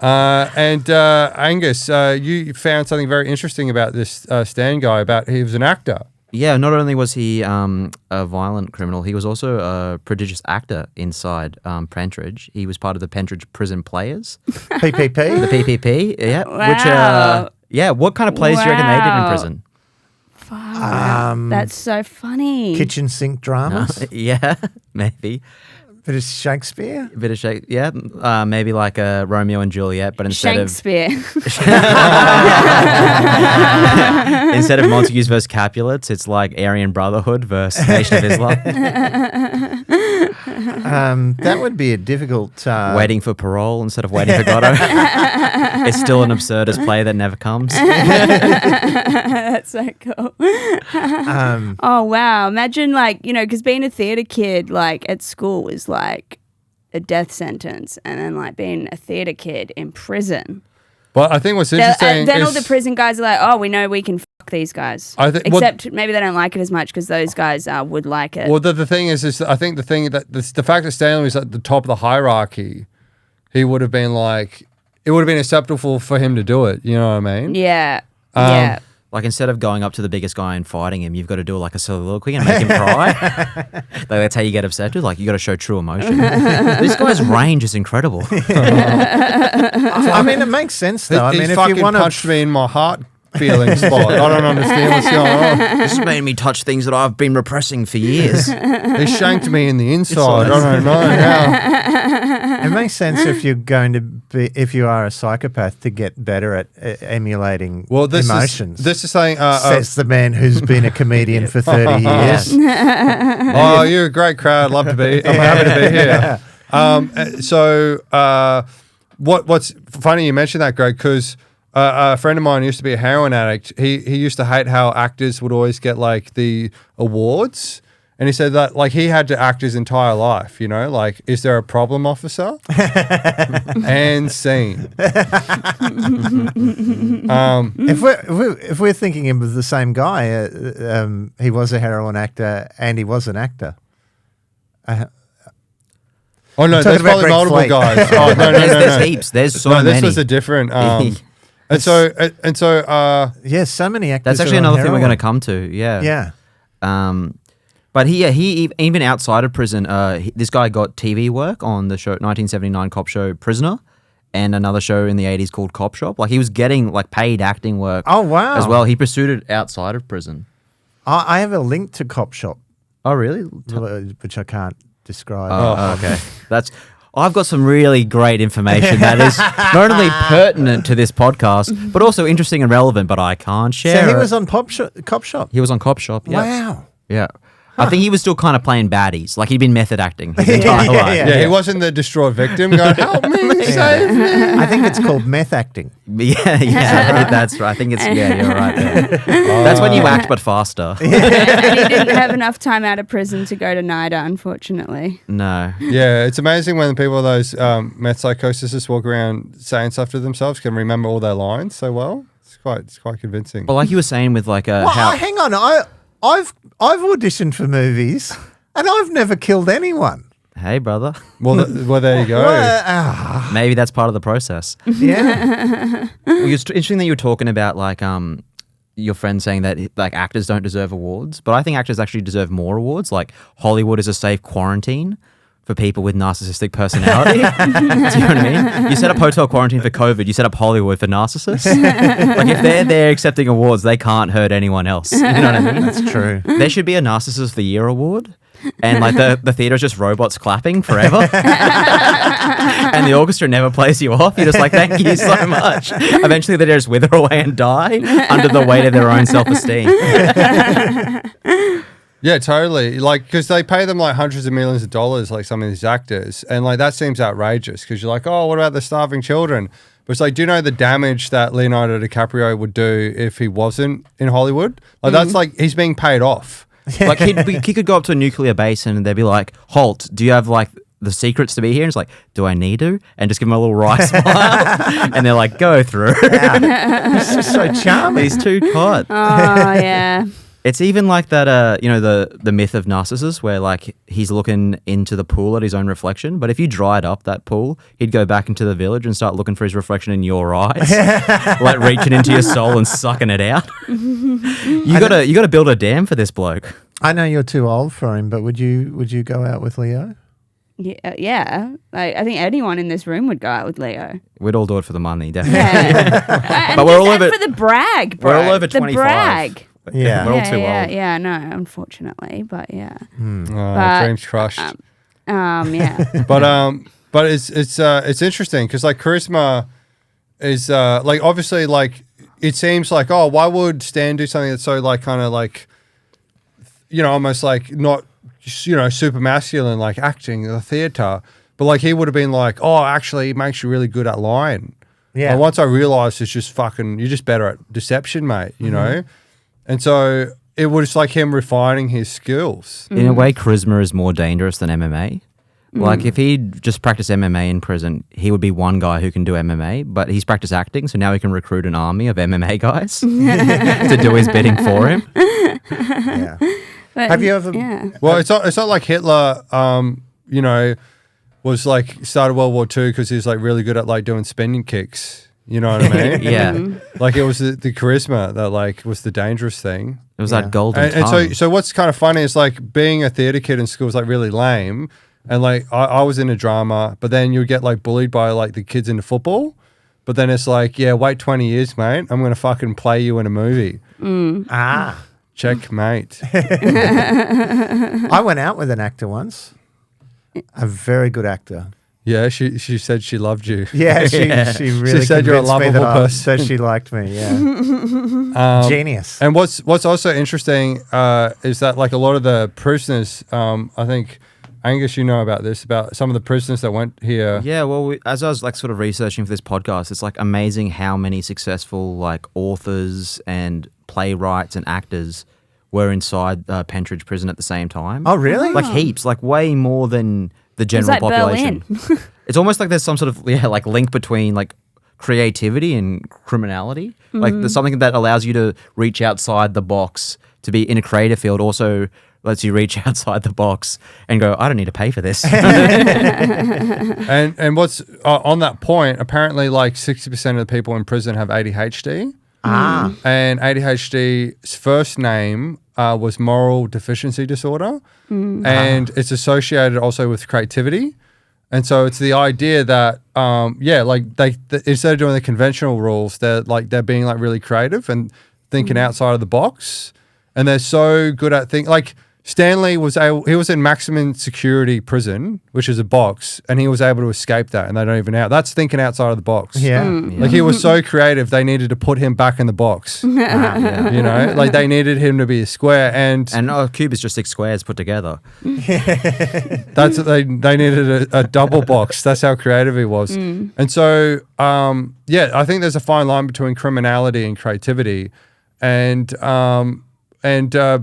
Speaker 1: Angus, you found something very interesting about this Stan guy. About he was an actor.
Speaker 3: Yeah, not only was he a violent criminal, he was also a prodigious actor inside Pentridge. He was part of the Pentridge Prison Players.
Speaker 4: PPP?
Speaker 3: The PPP, yeah.
Speaker 2: Wow.
Speaker 3: Which, what kind of plays do you reckon they did in prison?
Speaker 2: That's so funny.
Speaker 4: Kitchen sink dramas?
Speaker 3: Yeah, maybe.
Speaker 4: Bit of Shakespeare?
Speaker 3: A bit of Shakespeare, yeah. Maybe like a Romeo and Juliet, but instead
Speaker 2: Shakespeare.
Speaker 3: Instead of Montagues versus Capulets, it's like Aryan Brotherhood versus Nation of Islam.
Speaker 4: That would be a difficult...
Speaker 3: Waiting for parole instead of waiting for Godot. It's still an absurdist play that never comes.
Speaker 2: That's so cool. Oh, wow. Imagine because being a theatre kid, like at school was like a death sentence, and then like being a theatre kid in prison.
Speaker 1: Well, I think what's interesting
Speaker 2: then
Speaker 1: is
Speaker 2: all the prison guys are like, oh, we know we can fuck these guys. Except maybe they don't like it as much because those guys would like it.
Speaker 1: Well, the thing is I think the fact that Stanley was at the top of the hierarchy, he would have been like, it would have been acceptable for him to do it. You know what I mean?
Speaker 2: Yeah. Yeah.
Speaker 3: Like instead of going up to the biggest guy and fighting him, you've got to do like a soliloquy and make him cry. Like that's how you get upset with. Like you got to show true emotion. This guy's range is incredible.
Speaker 4: I mean, it makes sense though.
Speaker 1: He
Speaker 4: if
Speaker 1: fucking
Speaker 4: you want
Speaker 1: punched me in my heart feeling spot. I don't understand what's going on.
Speaker 3: This has made me touch things that I've been repressing for years.
Speaker 1: He shanked me in the inside. I don't know how.
Speaker 4: It makes sense if if you are a psychopath to get better at emulating emotions.
Speaker 1: This is saying.
Speaker 4: Says the man who's been a comedian for 30 years.
Speaker 1: Oh, you're a great crowd. Love to be. I'm happy to be here. What's funny you mentioned that, Greg, because a friend of mine used to be a heroin addict. He used to hate how actors would always get like the awards. And he said that like he had to act his entire life, you know, like, is there a problem, officer? And scene.
Speaker 4: If we're thinking of the same guy, he was a heroin actor and he was an actor.
Speaker 1: Oh no, there's probably multiple guys. Oh no,
Speaker 3: There's heaps. There's so many.
Speaker 1: This was a different. So
Speaker 4: so many actors.
Speaker 3: That's actually another thing we're going to come to. Yeah. But he even outside of prison, this guy got TV work on the show 1979 cop show Prisoner, and another show in the 80s called Cop Shop. Like he was getting like paid acting work.
Speaker 4: Oh wow!
Speaker 3: As well, he pursued it outside of prison.
Speaker 4: I have a link to Cop Shop.
Speaker 3: Oh really?
Speaker 4: Which I can't describe.
Speaker 3: Oh, okay. I've got some really great information that is not only pertinent to this podcast, but also interesting and relevant, but I can't share
Speaker 4: So he
Speaker 3: it.
Speaker 4: was on Cop Shop?
Speaker 3: He was on Cop Shop, yeah.
Speaker 4: Wow.
Speaker 3: Yeah. I think he was still kind of playing baddies. Like he'd been method acting his entire life.
Speaker 1: Yeah, he wasn't the distraught victim going, help me, save me.
Speaker 4: I think it's called meth acting.
Speaker 3: Yeah, that's right. I think it's, you're right there. That's when you act, but faster.
Speaker 2: And he didn't have enough time out of prison to go to NIDA, unfortunately.
Speaker 3: No.
Speaker 1: Yeah, it's amazing when people with those meth psychosis just walk around saying stuff to themselves, can remember all their lines so well. It's quite convincing.
Speaker 3: But like you were saying with like
Speaker 4: hang on, I've auditioned for movies and I've never killed anyone.
Speaker 3: Hey, brother.
Speaker 1: Well, there you go.
Speaker 3: Maybe that's part of the process.
Speaker 4: Yeah.
Speaker 3: Well, it's interesting that you were talking about like your friend saying that like actors don't deserve awards, but I think actors actually deserve more awards. Like Hollywood is a safe quarantine for people with narcissistic personality. Do you know what I mean? You set up hotel quarantine for COVID, you set up Hollywood for narcissists. Like if they're there accepting awards, they can't hurt anyone else. You know what I mean?
Speaker 4: That's true.
Speaker 3: There should be a Narcissist of the Year award. And like the theater is just robots clapping forever. And the orchestra never plays you off. You're just like, thank you so much. Eventually they just wither away and die under the weight of their own self-esteem.
Speaker 1: Yeah, totally. Like, because they pay them like hundreds of millions of dollars, like some of these actors. And like, that seems outrageous because you're like, oh, what about the starving children? But it's like, do you know the damage that Leonardo DiCaprio would do if he wasn't in Hollywood? Like, that's like, he's being paid off.
Speaker 3: Like he could go up to a nuclear base and they'd be like, Holt, do you have like the secrets to be here? And it's like, do I need to? And just give him a little wry smile. And they're like, go through.
Speaker 4: He's just so charming.
Speaker 3: He's too hot.
Speaker 2: Oh, yeah.
Speaker 3: It's even like that, the myth of Narcissus where like he's looking into the pool at his own reflection. But if you dried up that pool, he'd go back into the village and start looking for his reflection in your eyes, like reaching into your soul and sucking it out. You gotta build a dam for this bloke.
Speaker 4: I know you're too old for him, but would you go out with Leo?
Speaker 2: Yeah. Like, I think anyone in this room would go out with Leo.
Speaker 3: We'd all do it for the money, definitely.
Speaker 2: Yeah.
Speaker 3: But we're all over
Speaker 2: for the brag, bro.
Speaker 3: We're all over 25.
Speaker 2: The brag.
Speaker 4: Yeah.
Speaker 3: We're all too old.
Speaker 2: Yeah, no, unfortunately, but yeah.
Speaker 1: Dreams crushed.
Speaker 2: Yeah.
Speaker 1: But it's interesting because like charisma is like obviously like it seems like, oh, why would Stan do something that's so like kind of like, you know, almost like not, you know, super masculine, like acting the theater, but like he would have been like, oh, actually it makes you really good at lying.
Speaker 4: Yeah.
Speaker 1: And once I realized it's just fucking, you're just better at deception, mate, you know? And so it was like him refining his skills.
Speaker 3: In a way, charisma is more dangerous than MMA. Like if he just practiced MMA in prison, he would be one guy who can do MMA, but he's practiced acting, so now he can recruit an army of MMA guys to do his bidding for him.
Speaker 4: Yeah.
Speaker 2: But,
Speaker 4: Have you ever?
Speaker 2: Yeah.
Speaker 1: Well, it's not like Hitler, you know, was like started World War II because he was like really good at like doing spinning kicks. You know what I mean?
Speaker 3: Yeah.
Speaker 1: Like it was the charisma that like was the dangerous thing.
Speaker 3: It was that golden
Speaker 1: And
Speaker 3: tongue.
Speaker 1: so what's kind of funny is like being a theater kid in school is like really lame. And like I was in a drama, but then you'd get like bullied by like the kids into football. but then it's like, yeah, wait 20 years, mate. I'm going to fucking play you in a movie. Checkmate.
Speaker 4: I went out with an actor once, a very good actor.
Speaker 1: Yeah, she said she loved you.
Speaker 4: Yeah, she really
Speaker 1: She said you're a
Speaker 4: convinced me
Speaker 1: lovable person.
Speaker 4: that she liked me. Yeah, genius.
Speaker 1: And what's also interesting is that like a lot of the prisoners, I think Angus, you know about this, about some of the prisoners that went here.
Speaker 3: Yeah, well, as I was like sort of researching for this podcast, it's like amazing how many successful like authors and playwrights and actors were inside Pentridge prison at the same time.
Speaker 4: Oh, really?
Speaker 3: Like heaps, like way more than the general
Speaker 2: like
Speaker 3: population.
Speaker 2: Berlin.
Speaker 3: It's almost like there's some sort of like link between like creativity and criminality. Like there's something that allows you to reach outside the box to be in a creative field. Also lets you reach outside the box and go, I don't need to pay for this.
Speaker 1: And what's on that point, apparently like 60% of the people in prison have ADHD. And ADHD's first name was moral deficiency disorder. And it's associated also with creativity. And so it's the idea that, like they instead of doing the conventional rules, they're being like really creative and thinking outside of the box. And they're so good at thinking. Like Stanley he was in maximum security prison, which is a box, and he was able to escape that, and they don't even know. That's thinking outside of the box.
Speaker 4: Yeah.
Speaker 1: Like he was so creative, they needed to put him back in the box. You know, like they needed him to be a square, and
Speaker 3: a cube is just 6 squares put together.
Speaker 1: that's they needed a double box. That's how creative he was. And so, I think there's a fine line between criminality and creativity, and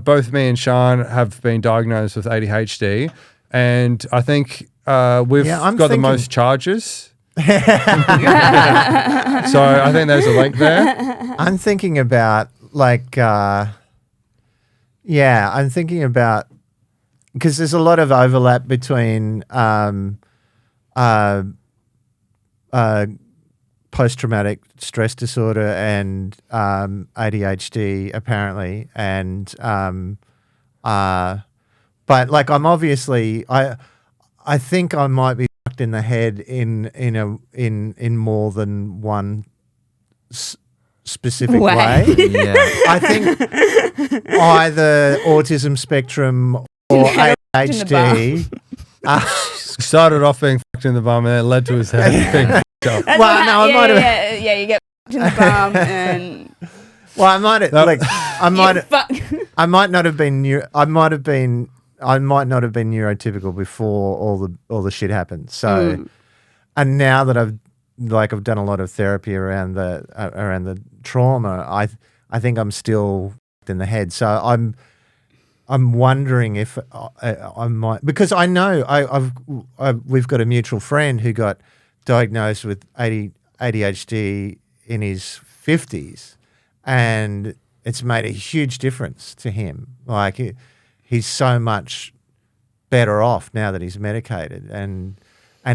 Speaker 1: both me and Sean have been diagnosed with ADHD, and I think we've got the most charges. So I think there's a link there.
Speaker 4: I'm thinking about because there's a lot of overlap between post-traumatic stress disorder and ADHD apparently, and but like I'm obviously I think I might be fucked in the head in more than one specific way.
Speaker 3: Yeah.
Speaker 4: I think either autism spectrum or ADHD.
Speaker 1: Started off being fucked in the bum, and it led to his head being fucked up.
Speaker 2: That's
Speaker 4: Well,
Speaker 2: what
Speaker 4: no, I might have.
Speaker 2: Yeah, you get in the bum and
Speaker 4: Well, I might have I might not have been neurotypical before all the shit happened. So, and now that I've done a lot of therapy around the trauma, I think I'm still in the head. So I'm wondering if I might, because I know we've got a mutual friend who got diagnosed with ADHD in his 50s, and it's made a huge difference to him. Like he's so much better off now that he's medicated, and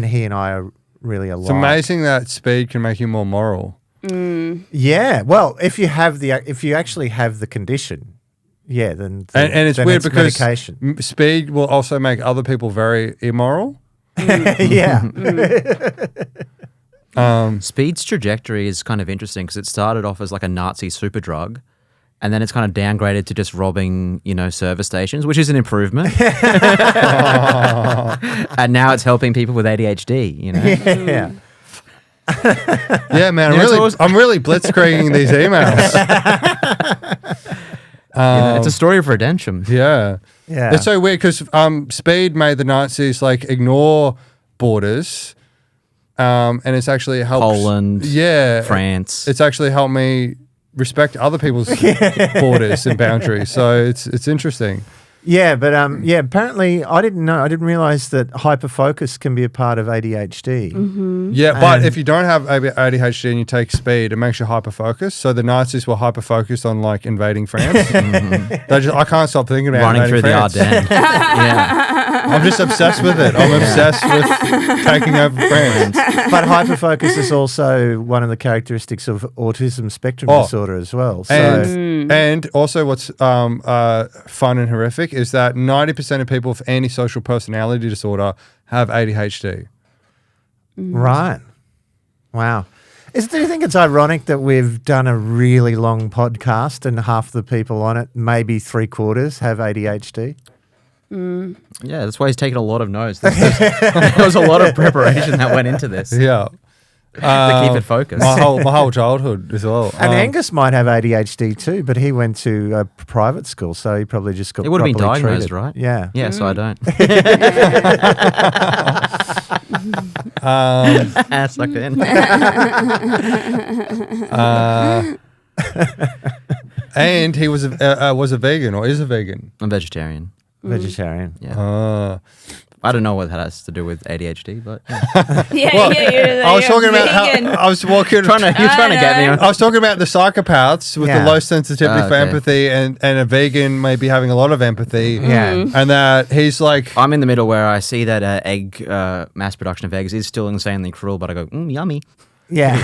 Speaker 4: he and I are really alike.
Speaker 1: It's amazing that speed can make you more moral.
Speaker 4: Yeah, well, if you actually have the condition. Yeah, then
Speaker 1: it's weird because
Speaker 4: medication.
Speaker 1: Speed will also make other people very immoral.
Speaker 4: Yeah.
Speaker 3: Speed's trajectory is kind of interesting because it started off as like a Nazi super drug, and then it's kind of downgraded to just robbing, service stations, which is an improvement. And now it's helping people with ADHD,
Speaker 4: Yeah.
Speaker 1: Yeah, man, I'm really blitzkrieging these emails.
Speaker 3: It's a story of redemption.
Speaker 1: Yeah.
Speaker 4: Yeah.
Speaker 1: It's so weird because speed made the Nazis ignore borders, and it's actually helped
Speaker 3: Poland, France.
Speaker 1: It's actually helped me respect other people's borders and boundaries. So it's interesting.
Speaker 4: Yeah, but apparently I didn't realize that hyperfocus can be a part of ADHD.
Speaker 1: Yeah, but if you don't have ADHD and you take speed, it makes you hyper-focused. So the Nazis were hyper-focused on invading France. I can't stop thinking about
Speaker 3: running through
Speaker 1: France.
Speaker 3: the Ardennes. Yeah.
Speaker 1: I'm just obsessed with it. I'm obsessed with taking over France.
Speaker 4: But hyperfocus is also one of the characteristics of autism spectrum disorder as well. So
Speaker 1: And also what's fun and horrific is that 90% of people with antisocial personality disorder have ADHD.
Speaker 4: Right. Wow. Do you think it's ironic that we've done a really long podcast and half the people on it, maybe 3/4, have ADHD?
Speaker 3: Yeah, that's why he's taken a lot of notes. There was a lot of preparation that went into this
Speaker 1: Yeah.
Speaker 3: to keep it focused.
Speaker 1: My whole childhood as well.
Speaker 4: And Angus might have ADHD too, but he went to a private school, so he probably just got
Speaker 3: It would have been
Speaker 4: properly
Speaker 3: diagnosed,
Speaker 4: treated.
Speaker 3: right?
Speaker 4: Yeah.
Speaker 3: Yeah, so I don't. Suck it in.
Speaker 1: And he was a vegan or is a vegan.
Speaker 3: I'm vegetarian.
Speaker 4: Vegetarian.
Speaker 3: Yeah. I don't know what that has to do with ADHD, but yeah.
Speaker 1: I was talking about how I was walking.
Speaker 3: You're trying to get me on.
Speaker 1: I was talking about the psychopaths with the low sensitivity for
Speaker 3: Okay.
Speaker 1: empathy, and a vegan may be having a lot of empathy.
Speaker 4: Yeah.
Speaker 1: And that he's like,
Speaker 3: I'm in the middle where I see that egg mass production of eggs is still insanely cruel, but I go, yummy.
Speaker 4: Yeah.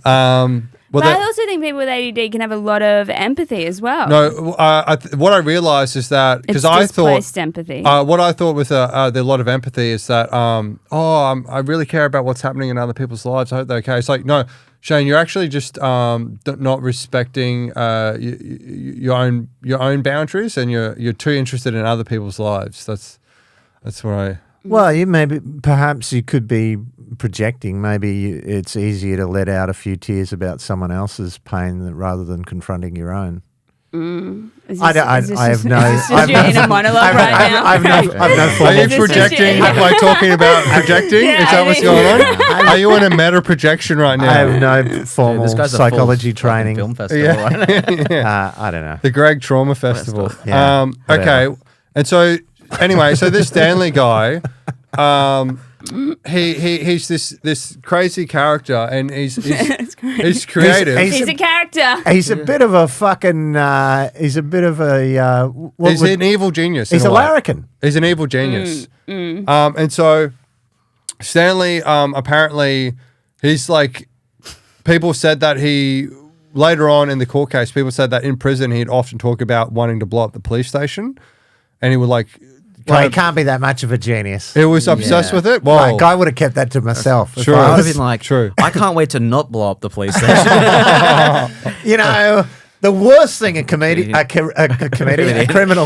Speaker 1: well,
Speaker 2: But I also think people with ADD can have a lot of empathy as well.
Speaker 1: no. What I realized is that
Speaker 2: it's
Speaker 1: because I thought
Speaker 2: displaced empathy.
Speaker 1: what I thought with the lot of empathy is that I really care about what's happening in other people's lives. I hope they're okay. It's like, no, Shayne, you're actually just not respecting your own boundaries, and you're too interested in other people's lives. That's what I.
Speaker 4: Well, perhaps you could be projecting. Maybe it's easier to let out a few tears about someone else's pain rather than confronting your own. I have no.
Speaker 2: You're in a monologue right now.
Speaker 4: I've no
Speaker 1: Are
Speaker 4: formal.
Speaker 1: you projecting by talking about projecting?
Speaker 2: Yeah,
Speaker 1: Is that what's going on? Are you in a meta projection right now?
Speaker 4: I have no formal
Speaker 3: This guy's a full
Speaker 4: psychology
Speaker 3: fucking
Speaker 4: training.
Speaker 3: film festival, right?
Speaker 4: I don't know.
Speaker 1: The Greg Trauma Festival.
Speaker 4: Yeah,
Speaker 1: Okay,
Speaker 4: whatever.
Speaker 1: and so anyway, so this Stanley guy, he's this crazy character, and he's creative.
Speaker 2: He's a character.
Speaker 4: He's a bit of a fucking. He's a bit of a.
Speaker 1: He's an evil genius.
Speaker 4: He's
Speaker 1: in
Speaker 4: a
Speaker 1: way.
Speaker 4: larrikin.
Speaker 1: He's an evil genius. And so Stanley, apparently, he's like, people said that he, later on in the court case, people said that in prison he'd often talk about wanting to blow up the police station. And he would like,
Speaker 4: Well, he can't be that much of a genius.
Speaker 1: he was obsessed
Speaker 3: Yeah.
Speaker 1: with it. Well,
Speaker 4: Like, I would have kept that to myself. if
Speaker 1: True.
Speaker 4: I
Speaker 3: I would
Speaker 4: was-
Speaker 3: have been like,
Speaker 1: True.
Speaker 3: I can't wait to not blow up the police station.
Speaker 4: You know, the worst thing a criminal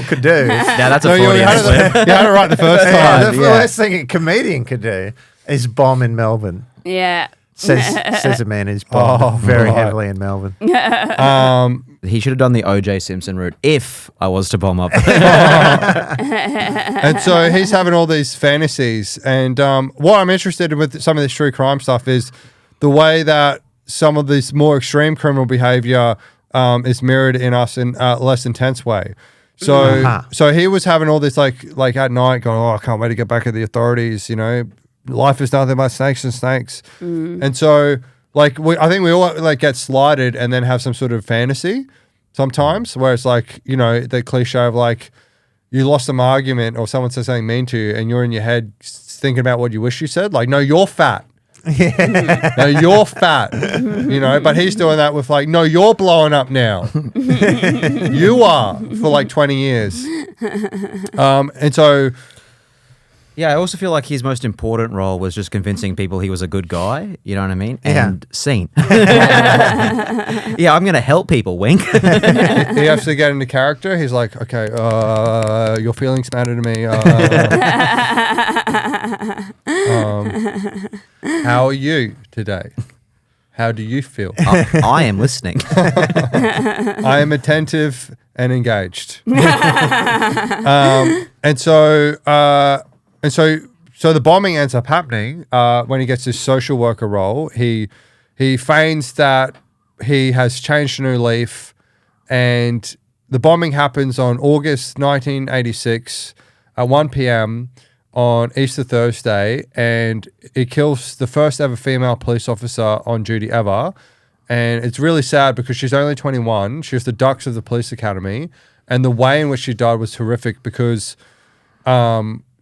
Speaker 4: could do.
Speaker 3: Yeah, that's a
Speaker 1: no, you
Speaker 3: 40
Speaker 1: had it right the first
Speaker 4: Yeah,
Speaker 1: time.
Speaker 4: the worst thing a comedian could do is bomb in Melbourne.
Speaker 2: Yeah.
Speaker 4: Says a man who's bombed very
Speaker 1: right.
Speaker 4: heavily in Melbourne.
Speaker 3: He should have done the O.J. Simpson route if I was to bomb up.
Speaker 1: And so he's having all these fantasies. And what I'm interested in with some of this true crime stuff is the way that some of this more extreme criminal behavior is mirrored in us in a less intense way. So so he was having all this like at night going, oh, I can't wait to get back at the authorities, you know. Life is nothing but snakes and snakes. And so like I think we all like get slighted and then have some sort of fantasy sometimes where it's like, you know, the cliche of like you lost some argument or someone says something mean to you and you're in your head thinking about what you wish you said. Like, no, you're fat. No, you're fat. You know, but he's doing that with like, no, you're blowing up now. You are for like 20 years. And so
Speaker 3: Yeah, I also feel like his most important role was just convincing people he was a good guy. You know what I mean?
Speaker 4: Yeah.
Speaker 3: And scene. Yeah, I'm going to help people, wink.
Speaker 1: he has to get into character. He's like, okay, your feelings matter to me. How are you today? How do you feel?
Speaker 3: I am listening.
Speaker 1: I am attentive and engaged. So the bombing ends up happening when he gets his social worker role. He feigns that he has changed a new leaf, and the bombing happens on August 1986 at 1 p.m. on Easter Thursday, and it kills the first ever female police officer on duty ever. And it's really sad because she's only 21. She was the Dux of the police academy, and the way in which she died was horrific because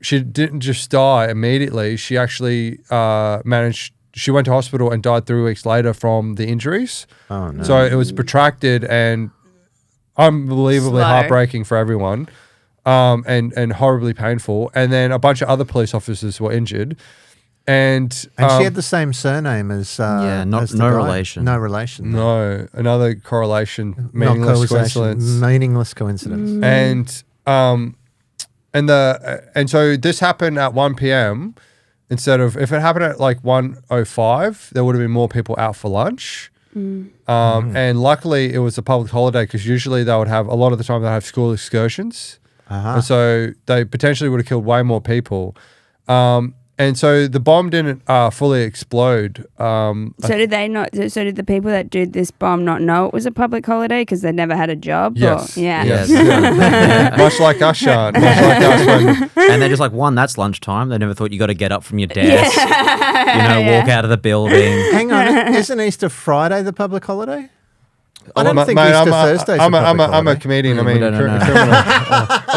Speaker 1: she didn't just die immediately. She actually she went to hospital and died 3 weeks later from the injuries.
Speaker 4: Oh, no.
Speaker 1: So it was protracted and unbelievably
Speaker 2: Slow.
Speaker 1: heartbreaking for everyone, and horribly painful. And then a bunch of other police officers were injured. And
Speaker 4: she had the same surname as as the
Speaker 3: no
Speaker 4: guy.
Speaker 3: relation.
Speaker 4: No relation.
Speaker 1: no, another correlation,
Speaker 4: Not
Speaker 1: meaningless
Speaker 4: causation,
Speaker 1: coincidence.
Speaker 4: Meaningless coincidence.
Speaker 1: And so this happened at 1 p.m. instead of, if it happened at like 1:05, there would have been more people out for lunch. And luckily it was a public holiday, because usually they would have, a lot of the time they have school excursions. And so they potentially would have killed way more people. And so the bomb didn't fully explode.
Speaker 2: So did they not? So did the people that did this bomb not know it was a public holiday because they never had a job?
Speaker 1: Yes.
Speaker 2: Or, yeah.
Speaker 3: Yes.
Speaker 1: Yeah. Much like us, Sean. Much like us when
Speaker 3: And they're just like, one, that's lunchtime. They never thought you got to get up from your desk, walk out of the building.
Speaker 4: Hang on, isn't Easter Friday the public holiday? I don't think
Speaker 1: mate,
Speaker 4: Easter Thursday's
Speaker 1: I'm
Speaker 4: a public
Speaker 1: a
Speaker 4: holiday.
Speaker 1: comedian. I
Speaker 3: We
Speaker 1: mean,
Speaker 3: don't know.
Speaker 1: criminal.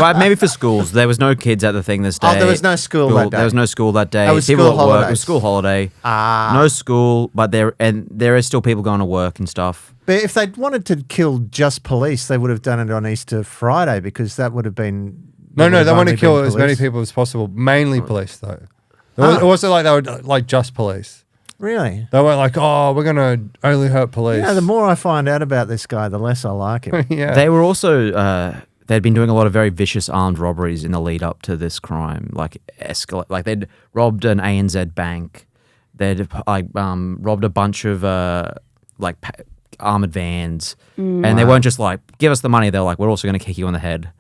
Speaker 3: Right, maybe for schools. There was no kids at the thing this day.
Speaker 4: Oh, there was no school that day.
Speaker 3: There was no school that day.
Speaker 4: It was
Speaker 3: People
Speaker 4: school
Speaker 3: at work. It
Speaker 4: holidays.
Speaker 3: was school holiday. No school, but there is still people going to work and stuff.
Speaker 4: But if they'd wanted to kill just police, they would have done it on Easter Friday, because that would have been...
Speaker 1: No, they want to kill
Speaker 4: only been
Speaker 1: as many
Speaker 4: police.
Speaker 1: people as possible. Mainly police, though. It wasn't like they were like just police.
Speaker 4: Really?
Speaker 1: They weren't like, oh, we're gonna only hurt police.
Speaker 4: Yeah, the more I find out about this guy, the less I like him.
Speaker 1: Yeah.
Speaker 3: They were also they'd been doing a lot of very vicious armed robberies in the lead up to this crime. Like they'd robbed an ANZ bank. They'd robbed a bunch of armored vans, and they weren't just like, give us the money. They're like, we're also going to kick you on the head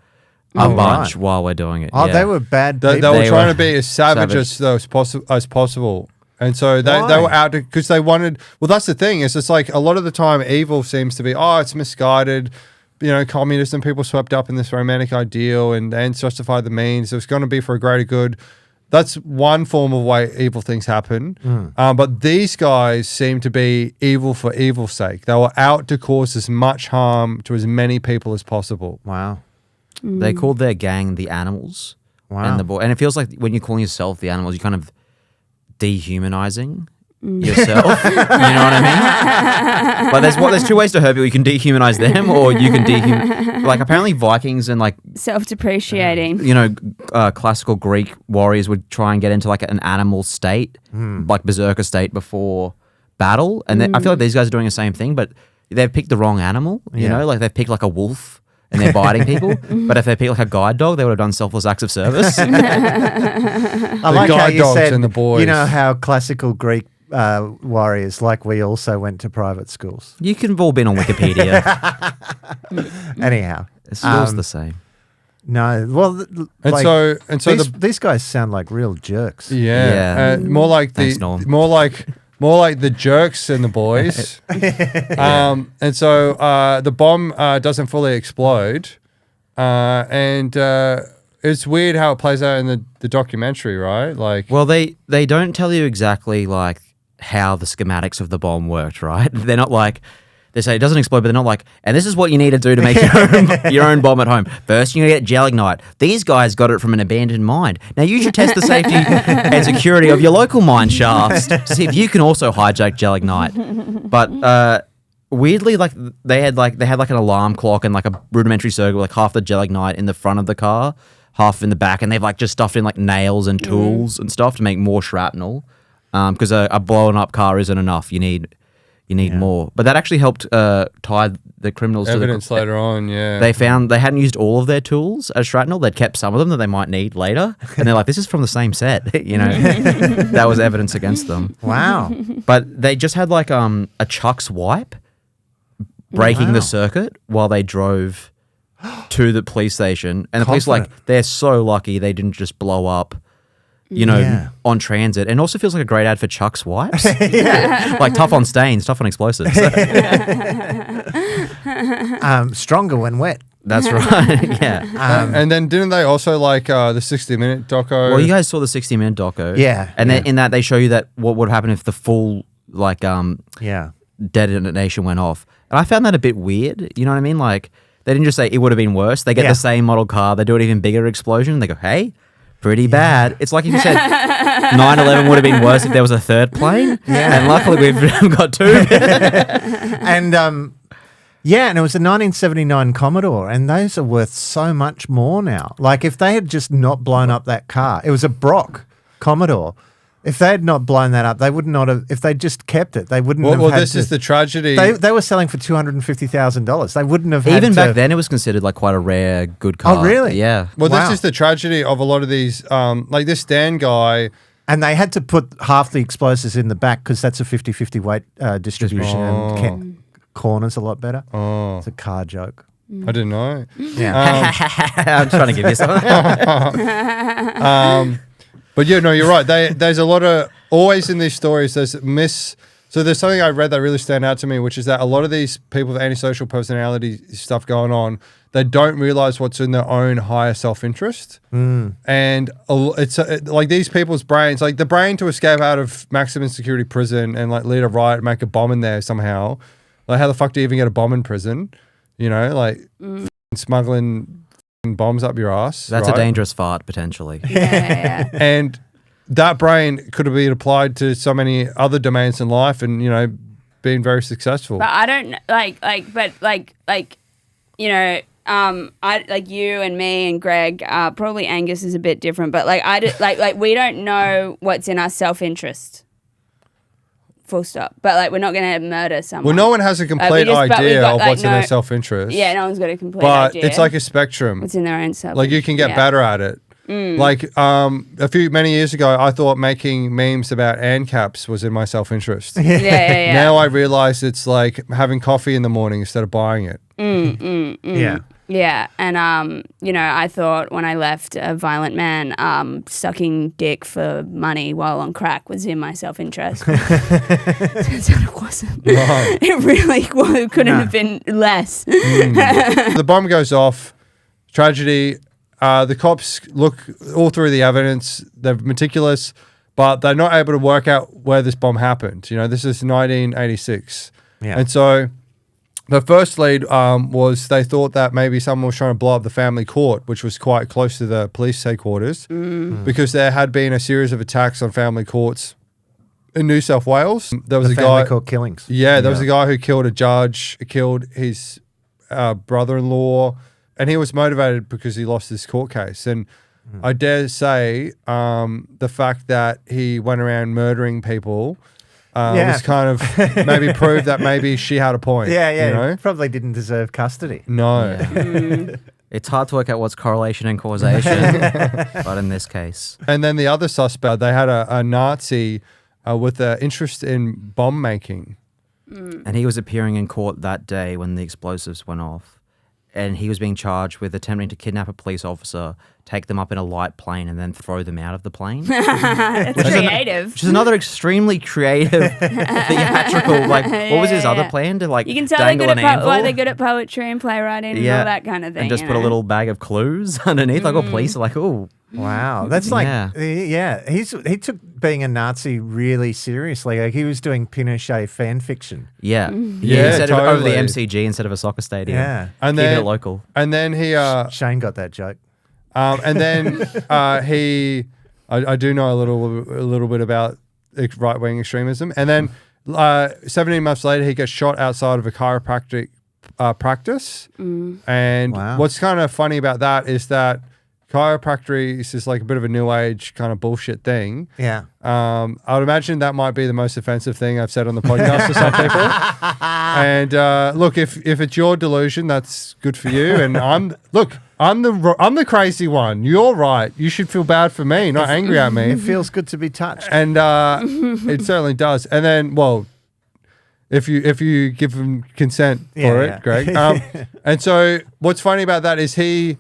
Speaker 3: a bunch while we're doing it.
Speaker 4: Oh,
Speaker 3: Yeah.
Speaker 4: they were bad
Speaker 1: They
Speaker 4: people.
Speaker 1: were
Speaker 3: They
Speaker 1: trying
Speaker 3: were
Speaker 1: to be as savage as possible. And so they were out because they wanted. Well, that's the thing. Is it's like a lot of the time, evil seems to be, it's misguided. Communism, people swept up in this romantic ideal, and the ends justify the means. It was going to be for a greater good. That's one form of way evil things happen. But these guys seem to be evil for evil's sake. They were out to cause as much harm to as many people as possible.
Speaker 4: Wow.
Speaker 3: They called their gang the Animals.
Speaker 4: Wow.
Speaker 3: And it feels like when you're calling yourself the Animals, you're kind of dehumanizing yourself. You know what I mean? But there's two ways to hurt people. You can dehumanize them, or you can dehumanize. Like apparently Vikings and
Speaker 2: Self-depreciating.
Speaker 3: classical Greek warriors would try and get into like an animal state, like berserker state before battle. And I feel like these guys are doing the same thing, but they've picked the wrong animal. You know, like they've picked like a wolf. And they're biting people, but if they pick like a guide dog, they would have done selfless acts of service.
Speaker 4: I like how
Speaker 1: guide
Speaker 4: you
Speaker 1: dogs
Speaker 4: said,
Speaker 1: and the boys.
Speaker 4: you know how classical Greek warriors, like we also went to private schools.
Speaker 3: You can have all been on Wikipedia.
Speaker 4: Anyhow.
Speaker 3: It's still the same.
Speaker 4: No, well, these guys sound like real jerks.
Speaker 1: Yeah. More like
Speaker 3: Thanks, Norm.
Speaker 1: more like the jerks and the boys. And so the bomb doesn't fully explode. And it's weird how it plays out in the documentary, right? Like,
Speaker 3: Well, they don't tell you exactly like how the schematics of the bomb worked, right? They're not like, they say it doesn't explode, but they're not like, and this is what you need to do to make your own bomb at home. First, you get gelignite. These guys got it from an abandoned mine. Now you should test the safety and security of your local mine shafts to see if you can also hijack gelignite. But weirdly, like they had like an alarm clock and like a rudimentary circuit with like half the gelignite in the front of the car, half in the back, and they've like just stuffed in like nails and tools and stuff to make more shrapnel. Because a blown up car isn't enough. You need more. But that actually helped tie the criminals
Speaker 1: evidence
Speaker 3: to the
Speaker 1: later on, yeah.
Speaker 3: They found they hadn't used all of their tools as shrapnel. They'd kept some of them that they might need later. And they're like, this is from the same set. You know, that was evidence against them.
Speaker 4: Wow.
Speaker 3: But they just had like a Chuck's wipe breaking the circuit while they drove to the police station. And the police were like, they're so lucky they didn't just blow up. You know, on transit. And also feels like a great ad for Chuck's wipes. Like tough on stains, tough on explosives.
Speaker 4: Stronger when wet.
Speaker 3: That's right. Yeah.
Speaker 1: And then didn't they also like the 60-minute doco?
Speaker 3: Well, you guys saw the 60-minute doco.
Speaker 4: Yeah.
Speaker 3: And then in that they show you that what would happen if the full like detonation went off. And I found that a bit weird. You know what I mean? Like they didn't just say it would have been worse. They get the same model car. They do an even bigger explosion. And they go, hey, pretty bad. It's like if you said 9/11 would have been worse if there was a third plane. Yeah. And luckily we've got two.
Speaker 4: And and it was a 1979 Commodore, and those are worth so much more now. Like if they had just not blown up that car, it was a Brock Commodore. If they had not blown that up, they would not have. If they just kept it, they wouldn't have.
Speaker 1: Well,
Speaker 4: had
Speaker 1: this
Speaker 4: to,
Speaker 1: is the tragedy.
Speaker 4: They were selling for $250,000. They wouldn't have.
Speaker 3: Even
Speaker 4: had
Speaker 3: back
Speaker 4: to,
Speaker 3: then, it was considered like quite a rare, good car.
Speaker 4: Oh, really?
Speaker 3: Yeah.
Speaker 1: Well,
Speaker 4: Wow.
Speaker 1: this is the tragedy of a lot of these. Like this Dan guy.
Speaker 4: And they had to put half the explosives in the back because that's a 50-50 weight distribution and corners a lot better.
Speaker 1: Oh,
Speaker 4: It's a car joke.
Speaker 1: I didn't know.
Speaker 4: Yeah.
Speaker 3: I'm trying to give you something.
Speaker 1: But yeah, no, you're right. There's a lot of always in these stories. There's So there's something I read that really stand out to me, which is that a lot of these people with antisocial personality stuff going on, they don't realize what's in their own higher self-interest. And it's like these people's brains, like the brain to escape out of maximum security prison and like lead a riot, make a bomb in there somehow. Like how the fuck do you even get a bomb in prison? You know, like smuggling bombs up your ass.
Speaker 3: That's
Speaker 1: right?
Speaker 3: a dangerous fart, potentially.
Speaker 2: Yeah.
Speaker 1: And that brain could have been applied to so many other domains in life and, you know, been very successful.
Speaker 2: But I don't you know, I like you and me and Greg. Probably Angus is a bit different, but like we don't know what's in our self-interest. Full stop. But like we're not going to murder someone.
Speaker 1: Well, no one has a complete idea of what's in their self-interest.
Speaker 2: Yeah, no one's got a complete
Speaker 1: but
Speaker 2: idea.
Speaker 1: it's like a spectrum.
Speaker 2: What's in their own self.
Speaker 1: Like you can get better at it. Like many years ago, I thought making memes about ANCAPs was in my self-interest.
Speaker 2: Yeah.
Speaker 1: Now I realize it's like having coffee in the morning instead of buying it.
Speaker 4: Yeah.
Speaker 2: Yeah, and you know, I thought when I left a violent man, sucking dick for money while on crack was in my self-interest. Turns out it wasn't.
Speaker 1: Right.
Speaker 2: It really couldn't have been less.
Speaker 1: The bomb goes off. Tragedy. The cops look all through the evidence. They're meticulous, but they're not able to work out where this bomb happened. You know, this is 1986.
Speaker 4: Yeah.
Speaker 1: And so the first lead was they thought that maybe someone was trying to blow up the family court, which was quite close to the police headquarters, because there had been a series of attacks on family courts in New South Wales. There was
Speaker 4: The
Speaker 1: a
Speaker 4: family
Speaker 1: guy
Speaker 4: court killings.
Speaker 1: Yeah, there was a guy who killed a judge, killed his brother-in-law, and he was motivated because he lost his court case. And I dare say the fact that he went around murdering people was kind of maybe proved that maybe she had a point.
Speaker 4: Yeah.
Speaker 1: You know?
Speaker 4: Probably didn't deserve custody.
Speaker 1: No.
Speaker 3: It's hard to work out what's correlation and causation, but in this case.
Speaker 1: And then the other suspect, they had a Nazi with an interest in bomb making.
Speaker 3: And he was appearing in court that day when the explosives went off. And he was being charged with attempting to kidnap a police officer, take them up in a light plane, and then throw them out of the plane.
Speaker 2: It's creative.
Speaker 3: Which is another extremely creative, theatrical. Like, what was his other plan to like?
Speaker 2: You can tell they're
Speaker 3: dangle
Speaker 2: good
Speaker 3: an
Speaker 2: at
Speaker 3: anvil?
Speaker 2: why they're good at poetry and playwriting and all that kind of thing.
Speaker 3: And just
Speaker 2: you
Speaker 3: put a
Speaker 2: know?
Speaker 3: little bag of clues underneath. Like, all police are like, oh.
Speaker 4: Wow, that's like he took being a Nazi really seriously. Like he was doing Pinochet fan fiction.
Speaker 3: Yeah.
Speaker 1: Yeah,
Speaker 3: Instead of over the
Speaker 1: totally.
Speaker 3: MCG instead of a soccer stadium.
Speaker 4: Yeah,
Speaker 1: And
Speaker 3: Keeping
Speaker 1: then
Speaker 3: it local.
Speaker 1: And then he
Speaker 4: Shayne got that joke.
Speaker 1: and then I do know a little bit about right-wing extremism. And then 17 months later, he gets shot outside of a chiropractic practice. And what's kind of funny about that is that chiropractic is like a bit of a new age kind of bullshit thing.
Speaker 4: Yeah.
Speaker 1: I would imagine that might be the most offensive thing I've said on the podcast to some people. And look, if it's your delusion, that's good for you. And I'm the crazy one. You're right. You should feel bad for me, not angry at me.
Speaker 4: It feels good to be touched.
Speaker 1: And it certainly does. And then, well, if you give him consent for it, Greg. And so what's funny about that is he's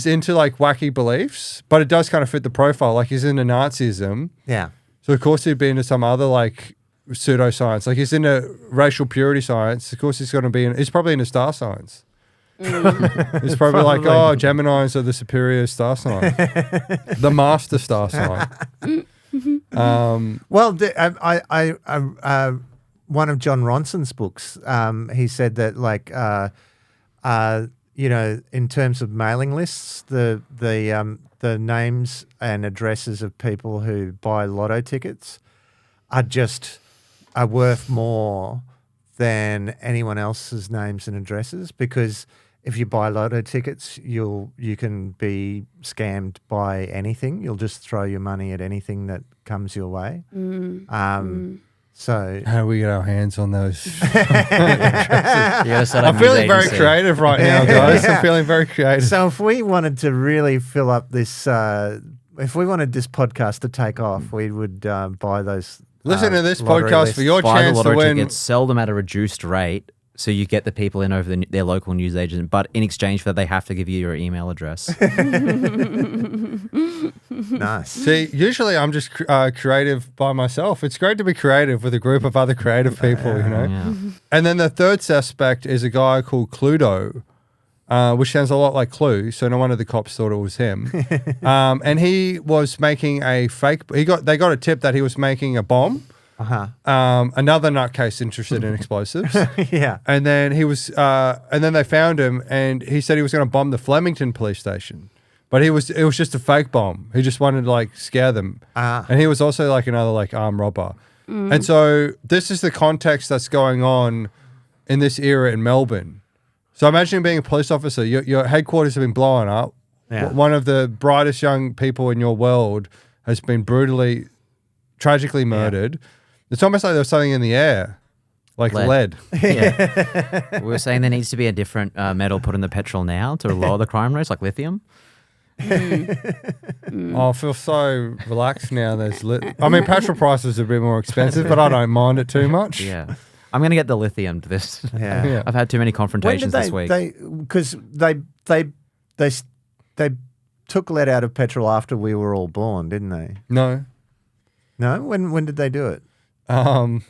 Speaker 1: into like wacky beliefs, but it does kind of fit the profile. Like he's into Nazism.
Speaker 4: Yeah.
Speaker 1: So of course he'd be into some other like pseudoscience. Like he's into racial purity science. Of course he's going to be he's probably into star signs. He's probably like, oh, Geminis are the superior star sign. The master star sign.
Speaker 4: Well, one of John Ronson's books, he said that like, you know, in terms of mailing lists, the names and addresses of people who buy lotto tickets are worth more than anyone else's names and addresses because if you buy lotto tickets, you can be scammed by anything. You'll just throw your money at anything that comes your way. So
Speaker 1: How do we get our hands on those?
Speaker 3: You gotta set up
Speaker 1: I'm
Speaker 3: a news
Speaker 1: feeling very
Speaker 3: agency.
Speaker 1: creative right now, guys. I'm feeling very creative.
Speaker 4: So if we wanted to really fill up this, if we wanted this podcast to take off, we would buy those.
Speaker 1: Listen to this
Speaker 4: lottery
Speaker 1: podcast
Speaker 4: lists.
Speaker 1: for your
Speaker 3: Buy the
Speaker 1: chance to
Speaker 3: lottery
Speaker 1: win.
Speaker 3: tickets, sell them at a reduced rate, so you get the people in over their local news agent. But in exchange for that, they have to give you your email address.
Speaker 4: Nice.
Speaker 1: See, usually I'm just creative by myself. It's great to be creative with a group of other creative people, you know.
Speaker 3: Yeah.
Speaker 1: And then the third suspect is a guy called Cluedo, which sounds a lot like Clue. So no wonder the cops thought it was him. And he was making a fake. They got a tip that he was making a bomb. Another nutcase interested in explosives.
Speaker 4: Yeah.
Speaker 1: And then he was, and then they found him, and he said he was going to bomb the Flemington police station, but it was just a fake bomb. He just wanted to like scare them, and he was also like another like armed robber. And so this is the context that's going on in this era in Melbourne. So imagine being a police officer. Your headquarters have been blown up.
Speaker 4: Yeah.
Speaker 1: One of the brightest young people in your world has been brutally, tragically murdered. It's almost like there was something in the air, like lead.
Speaker 3: Yeah. We were saying there needs to be a different metal put in the petrol now to lower the crime rates, like lithium.
Speaker 1: Oh, I feel so relaxed now. I mean, petrol prices are a bit more expensive, but I don't mind it too much.
Speaker 3: Yeah. I'm going to get the lithium to this.
Speaker 4: Yeah.
Speaker 1: Yeah.
Speaker 3: I've had too many
Speaker 4: When
Speaker 3: confrontations
Speaker 4: did
Speaker 3: this week.
Speaker 4: Because they took lead out of petrol after we were all born, didn't they?
Speaker 1: No.
Speaker 4: No. When did they do it?
Speaker 1: I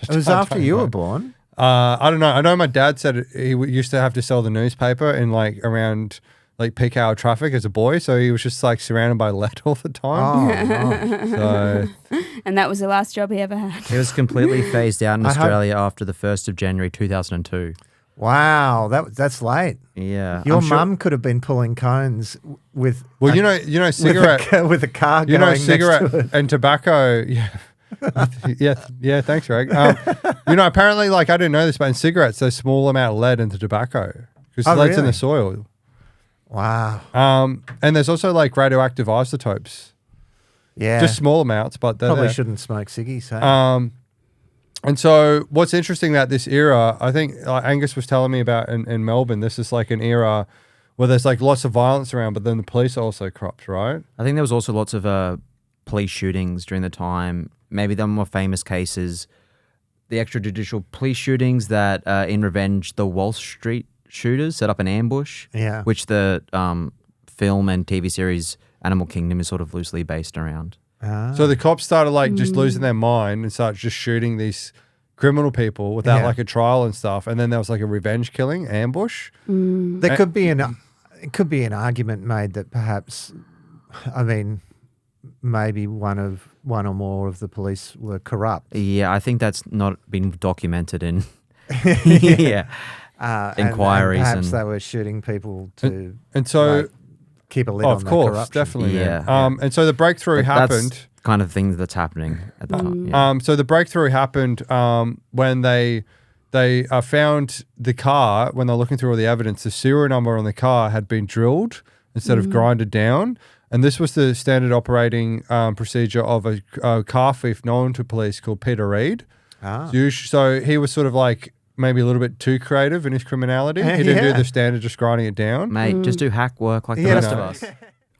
Speaker 4: It was after you were born.
Speaker 1: I don't know. I know my dad said he used to have to sell the newspaper in like around like peak hour traffic as a boy, so he was just like surrounded by lead all the time.
Speaker 4: Right.
Speaker 1: So
Speaker 2: And that was the last job he ever had.
Speaker 3: It was completely phased out in
Speaker 4: I hope-
Speaker 3: Australia after the 1st of January 2002.
Speaker 4: Wow, that's late.
Speaker 3: Yeah.
Speaker 4: Your
Speaker 3: I'm sure-
Speaker 4: mum could have been pulling cones with
Speaker 1: well, you know, cigarette,
Speaker 4: with a car
Speaker 1: you
Speaker 4: going
Speaker 1: know,
Speaker 4: next to
Speaker 1: cigarette
Speaker 4: it.
Speaker 1: and tobacco. Yeah, yeah. Thanks, Greg. You know, apparently, like I didn't know this, but in cigarettes, there's small amount of lead into tobacco because lead's in
Speaker 4: really?
Speaker 1: the soil.
Speaker 4: Wow.
Speaker 1: And there's also like radioactive isotopes,
Speaker 4: Yeah.
Speaker 1: just small amounts, but they're
Speaker 4: Probably
Speaker 1: there.
Speaker 4: shouldn't smoke ciggies. Hey?
Speaker 1: And so what's interesting about this era, I think Angus was telling me about in Melbourne, this is like an era where there's like lots of violence around, but then the police are also corrupt, right?
Speaker 3: I think there was also lots of police shootings during the time. Maybe the more famous cases, the extrajudicial police shootings that in revenge, the Wall Street shooters set up an ambush,
Speaker 4: Yeah.
Speaker 3: which the film and TV series Animal Kingdom is sort of loosely based around.
Speaker 1: So the cops started like just losing their mind and started just shooting these criminal people without like a trial and stuff. And then there was like a revenge killing ambush.
Speaker 4: There could be it could be an argument made that perhaps, I mean, maybe one or more of the police were corrupt.
Speaker 3: Yeah, I think that's not been documented in yeah inquiries
Speaker 4: and perhaps
Speaker 3: and-
Speaker 4: they were shooting people to
Speaker 1: And so,
Speaker 4: like, keep a lid
Speaker 1: oh,
Speaker 4: on
Speaker 1: of
Speaker 4: the
Speaker 1: course,
Speaker 4: corruption.
Speaker 1: definitely.
Speaker 3: Yeah.
Speaker 1: Man. And so the breakthrough
Speaker 3: But
Speaker 1: happened.
Speaker 3: That's kind of thing that's happening at the time. Yeah.
Speaker 1: So the breakthrough happened when they found the car, when they're looking through all the evidence, the serial number on the car had been drilled instead of grinded down. And this was the standard operating procedure of a car thief known to police called Peter Reid. So he was sort of like maybe a little bit too creative in his criminality. He didn't do
Speaker 4: Yeah.
Speaker 1: the standard just grinding it down.
Speaker 3: Mate, just do hack work like the
Speaker 4: Yeah.
Speaker 3: rest of
Speaker 1: No.
Speaker 3: us.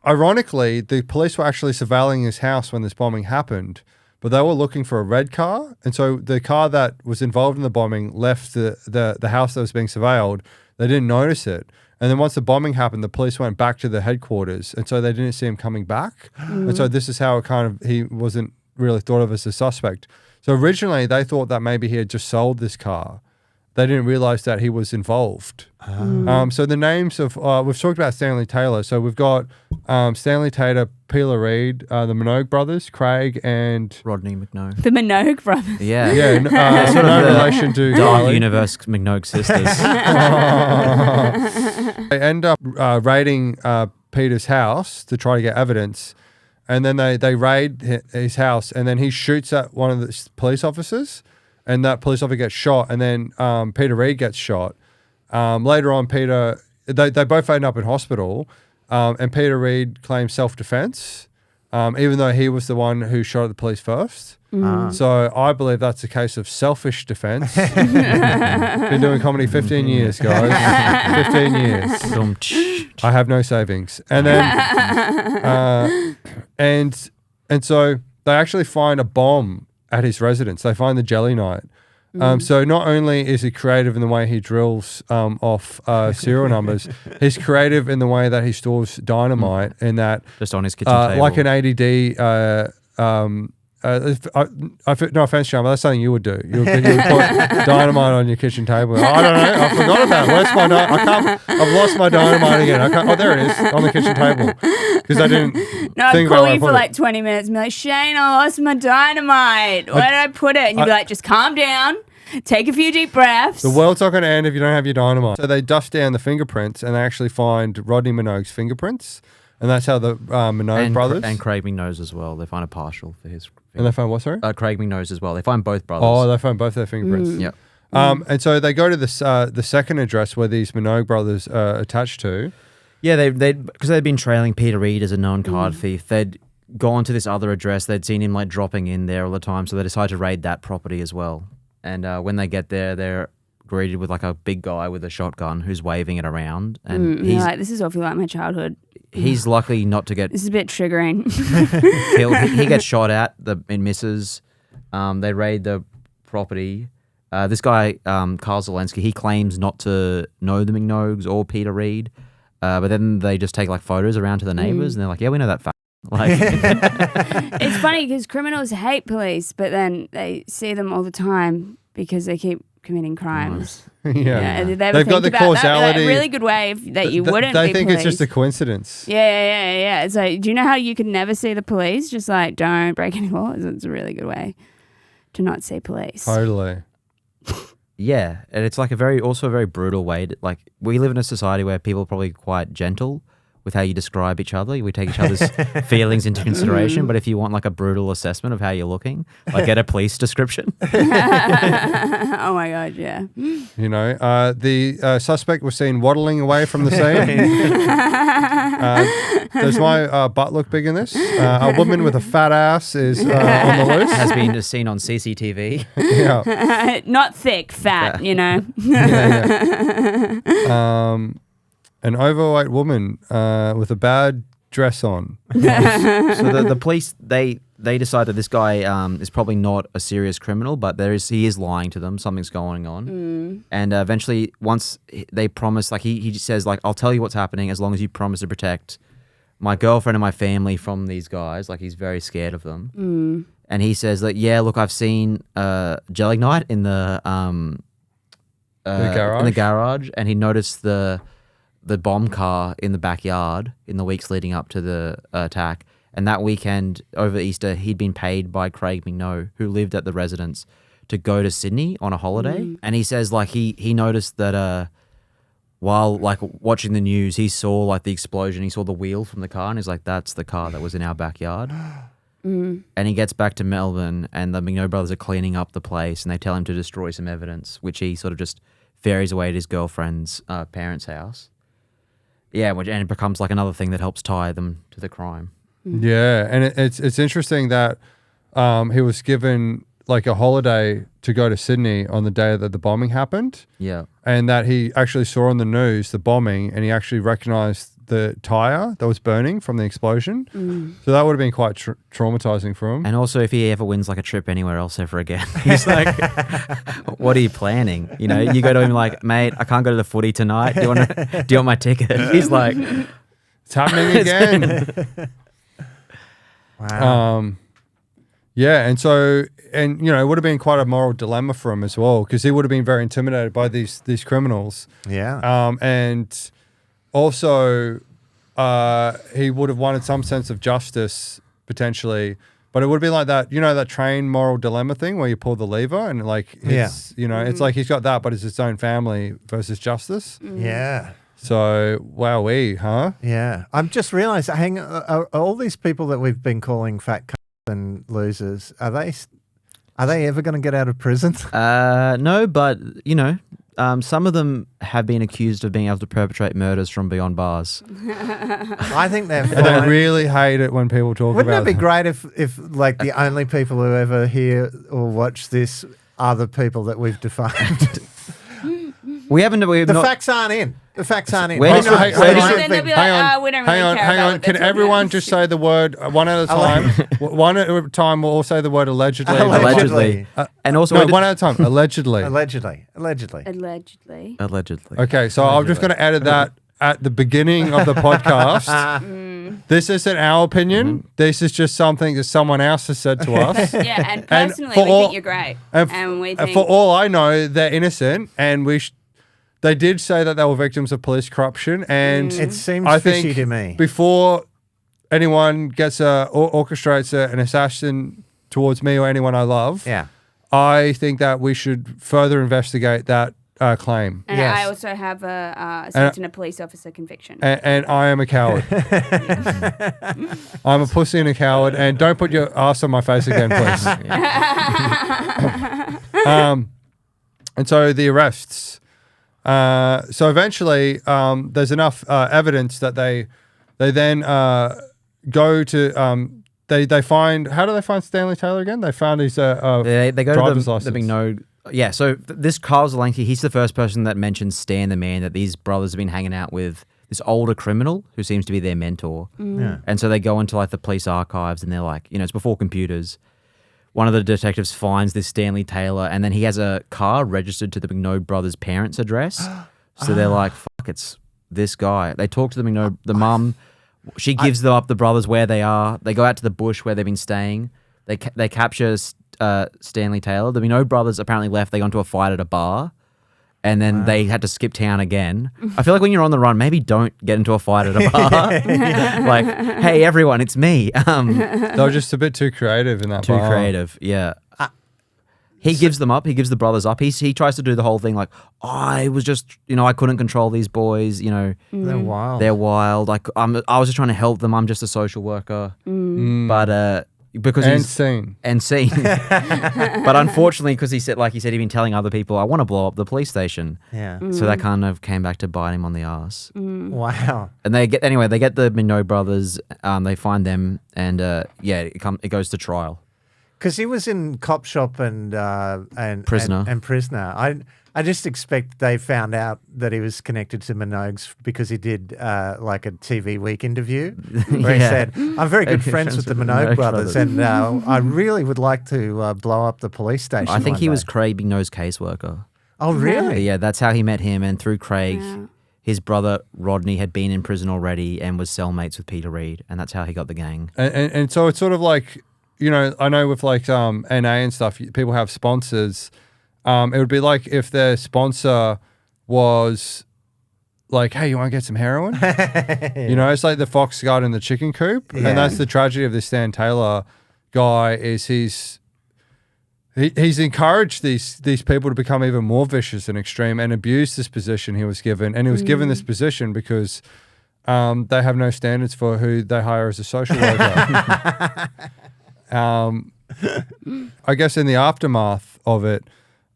Speaker 1: Ironically, the police were actually surveilling his house when this bombing happened, but they were looking for a red car. And so the car that was involved in the bombing left the house that was being surveilled. They didn't notice it. And then once the bombing happened, the police went back to the headquarters. And so they didn't see him coming back. And so this is how it he wasn't really thought of as a suspect. So originally they thought that maybe he had just sold this car. They didn't realize that he was involved. So the names of, we've talked about Stanley Taylor. So we've got Stanley Taylor, Peter Reid, the Minogue brothers, Craig and...
Speaker 3: Rodney McNogue.
Speaker 2: The Minogue brothers.
Speaker 3: Yeah.
Speaker 1: Yeah,
Speaker 3: Sort of
Speaker 1: no
Speaker 3: the
Speaker 1: relation to
Speaker 3: Dark
Speaker 1: Kylie.
Speaker 3: Universe McNogue sisters.
Speaker 1: They end up raiding Peter's house to try to get evidence. And then they raid his house, and then he shoots at one of the police officers, and that police officer gets shot, and then Peter Reid gets shot. Later on, they both end up in hospital, and Peter Reid claims self-defense, even though he was the one who shot at the police first. So I believe that's a case of selfish defense. Been doing comedy 15 years, guys. 15 years. I have no savings. And then, and so they actually find a bomb at his residence. They find the Jelly Knight. So not only is he creative in the way he drills off serial numbers, he's creative in the way that he stores dynamite in that
Speaker 3: Just on his kitchen table.
Speaker 1: like an ADD. No offense, Sean, but that's something you would do. You would put dynamite on your kitchen table. I don't know. I forgot about it. Where's my dynamite? I've lost my dynamite again. Oh, there it is on the kitchen table because I didn't.
Speaker 2: I'd call you for like 20 minutes and be like, Shayne, I lost my dynamite. Where did I put it? And you'd be like, just calm down. Take a few deep breaths.
Speaker 1: The world's not going to end if you don't have your dynamite. So they dust down the fingerprints and they actually find Rodney Minogue's fingerprints. And that's how the Minogue brothers.
Speaker 3: And Craig McNose as well. They find a partial for his.
Speaker 1: And they find what, sorry?
Speaker 3: Craig McNose as well. They find both brothers.
Speaker 1: Oh, they find both their fingerprints.
Speaker 3: Yep.
Speaker 1: And so they go to the second address where these Minogue brothers are attached to.
Speaker 3: Yeah, because they'd been trailing Peter Reid as a known card thief. They'd gone to this other address. They'd seen him like dropping in there all the time. So they decided to raid that property as well. And when they get there, they're greeted with like a big guy with a shotgun who's waving it around. And he's
Speaker 2: like, this is awfully like my childhood.
Speaker 3: He's lucky not to get
Speaker 2: This is a bit triggering.
Speaker 3: killed. He gets shot at and misses. They raid the property. This guy, Carl Zelensky, he claims not to know the McNogues or Peter Reid, but then they just take like photos around to the neighbors, and they're like, "Yeah, we know that fact." Like,
Speaker 2: It's funny because criminals hate police, but then they see them all the time because they keep committing crimes.
Speaker 1: Yeah.
Speaker 2: Did they
Speaker 1: They've got the causality.
Speaker 2: That? A really good way that you wouldn't.
Speaker 1: They
Speaker 2: be
Speaker 1: think
Speaker 2: police.
Speaker 1: it's just a coincidence.
Speaker 2: Yeah. It's like, do you know how you could never see the police? Just like, don't break any laws. It's a really good way to not see police.
Speaker 1: Totally.
Speaker 3: yeah, and it's like also a very brutal way. Like, we live in a society where people are probably quite gentle with how you describe each other. We take each other's feelings into consideration. But if you want like a brutal assessment of how you're looking, like get a police description.
Speaker 2: Oh my God, yeah.
Speaker 1: You know, the suspect was seen waddling away from the scene. Does my butt look big in this? A woman with a fat ass is on the loose.
Speaker 3: Has been seen on CCTV.
Speaker 1: Yeah.
Speaker 2: Not thick, fat, you know.
Speaker 1: An overweight woman with a bad dress on.
Speaker 3: So the police, they decide that this guy is probably not a serious criminal, but he is lying to them. Something's going on. And eventually, once they promise, like he says, like, I'll tell you what's happening as long as you promise to protect my girlfriend and my family from these guys. Like, he's very scared of them. And he says that, yeah, look, I've seen Jelly Knight in the garage, and he noticed the bomb car in the backyard in the weeks leading up to the attack. And that weekend over Easter, he'd been paid by Craig McNogue, who lived at the residence, to go to Sydney on a holiday. And he says like he noticed that while like watching the news, he saw like the explosion. He saw the wheel from the car, and he's like, that's the car that was in our backyard. And he gets back to Melbourne, and the McNogue brothers are cleaning up the place, and they tell him to destroy some evidence, which he sort of just ferries away to his girlfriend's parents' house. Yeah, and it becomes like another thing that helps tie them to the crime.
Speaker 1: Yeah, and it's interesting that he was given like a holiday to go to Sydney on the day that the bombing happened.
Speaker 3: Yeah.
Speaker 1: And that he actually saw on the news the bombing, and he actually recognized the tire that was burning from the explosion. So that would have been quite traumatizing for him.
Speaker 3: And also, if he ever wins like a trip anywhere else ever again, he's like, what are you planning? You know, you go to him like, mate, I can't go to the footy tonight. Do you want my ticket? He's like,
Speaker 1: it's happening again.
Speaker 4: Wow.
Speaker 1: Yeah, and you know, it would have been quite a moral dilemma for him as well, because he would have been very intimidated by these criminals.
Speaker 4: Yeah.
Speaker 1: And also, he would have wanted some sense of justice potentially, but it would be like that, you know, that train moral dilemma thing where you pull the lever and like, you know, it's like he's got that, but it's his own family versus justice.
Speaker 4: Yeah.
Speaker 1: So, wowee, huh?
Speaker 4: Yeah. I'm just realised, are all these people that we've been calling fat cunts and losers, are they ever going to get out of prison?
Speaker 3: no, but you know, some of them have been accused of being able to perpetrate murders from beyond bars.
Speaker 4: I think they're
Speaker 1: And I
Speaker 4: fine.
Speaker 1: really hate it when people talk
Speaker 4: Wouldn't
Speaker 1: about
Speaker 4: it be great if like the only people who ever hear or watch this are the people that we've defamed?
Speaker 3: We haven't.
Speaker 4: The facts aren't in. The facts aren't in.
Speaker 3: Where does-
Speaker 4: We know
Speaker 3: where
Speaker 4: they
Speaker 3: does-
Speaker 4: should
Speaker 2: then they'll
Speaker 4: be-
Speaker 2: be like, we don't really care
Speaker 1: hang
Speaker 2: about
Speaker 1: on.
Speaker 2: what
Speaker 1: Can
Speaker 2: they're talking
Speaker 1: everyone
Speaker 2: about.
Speaker 1: just say the word one at a time? One at a time. We'll all say the word allegedly.
Speaker 3: Allegedly. And also,
Speaker 1: No,
Speaker 3: where
Speaker 1: one
Speaker 3: did-
Speaker 1: at a time. Allegedly.
Speaker 4: Allegedly.
Speaker 2: Allegedly.
Speaker 3: allegedly.
Speaker 1: Okay, so I'm just going to edit that at the beginning of the podcast. This isn't our opinion. This is just something that someone else has said to us.
Speaker 2: Yeah, and personally,
Speaker 1: for
Speaker 2: we
Speaker 1: all-
Speaker 2: think you're great. And we think...
Speaker 1: For all I know, they're innocent, and they did say that they were victims of police corruption, and
Speaker 4: It seems
Speaker 1: I
Speaker 4: fishy
Speaker 1: think
Speaker 4: to me.
Speaker 1: before anyone gets orchestrates an assassin towards me or anyone I love,
Speaker 4: Yeah.
Speaker 1: I think that we should further investigate that claim.
Speaker 2: And
Speaker 4: Yes.
Speaker 2: I also have a assault and a police officer conviction.
Speaker 1: And I am a coward. I'm a pussy and a coward. And don't put your ass on my face again, please. And so the arrests. So eventually, there's enough evidence that they then go to. They find. How do they find Stanley Taylor again? They found his
Speaker 3: They go
Speaker 1: driver's
Speaker 3: to
Speaker 1: license.
Speaker 3: the big no. Yeah, so this Kyle Zelenki, he's the first person that mentions Stan the man, that these brothers have been hanging out with this older criminal who seems to be their mentor.
Speaker 4: Yeah.
Speaker 3: And so they go into like the police archives and they're like, it's before computers. One of the detectives finds this Stanley Taylor, and then he has a car registered to the McNode brothers' parents' address. So they're like, fuck, it's this guy. They talk to the McNode, the mum. She gives them up the brothers where they are. They go out to the bush where they've been staying. They capture Stanley Taylor. The McNode brothers apparently left. They got into a fight at a bar, and then they had to skip town again. I feel like when you're on the run, maybe don't get into a fight at a bar. Like, hey, everyone, it's me.
Speaker 1: They were just a bit too creative in that.
Speaker 3: Too
Speaker 1: bar.
Speaker 3: creative, yeah. He gives them up. He gives the brothers up. He tries to do the whole thing like, I was just, I couldn't control these boys.
Speaker 4: They're wild.
Speaker 3: They're wild. Like I was just trying to help them. I'm just a social worker. But because
Speaker 1: And
Speaker 3: he's
Speaker 1: scene.
Speaker 3: and seen. But unfortunately, because he said, he'd been telling other people, I want to blow up the police station.
Speaker 4: Yeah.
Speaker 3: So that kind of came back to bite him on the ass.
Speaker 4: Wow.
Speaker 3: And they get the McNode brothers. They find them, and it goes to trial.
Speaker 4: Because he was in Cop Shop and
Speaker 3: Prisoner.
Speaker 4: and Prisoner. I just expect they found out that he was connected to Minogues because he did like a TV Week interview where he
Speaker 3: Yeah.
Speaker 4: said, "I'm very good friends with the Minogue brothers, and I really would like to blow up the police station."
Speaker 3: I think
Speaker 4: one
Speaker 3: he was
Speaker 4: day."
Speaker 3: Craig McNode's caseworker.
Speaker 4: Oh, really?
Speaker 3: Yeah, that's how he met him. And through Craig,
Speaker 2: Yeah.
Speaker 3: his brother Rodney had been in prison already and was cellmates with Peter Reed, and that's how he got the gang.
Speaker 1: And so it's sort of like, I know with like NA and stuff, people have sponsors. It would be like if their sponsor was like, hey, you want to get some heroin? It's like the fox guard in the chicken coop.
Speaker 4: Yeah.
Speaker 1: And that's the tragedy of this Stan Taylor guy is he's encouraged these people to become even more vicious and extreme and abuse this position he was given. And he was given this position because they have no standards for who they hire as a social worker. I guess in the aftermath of it,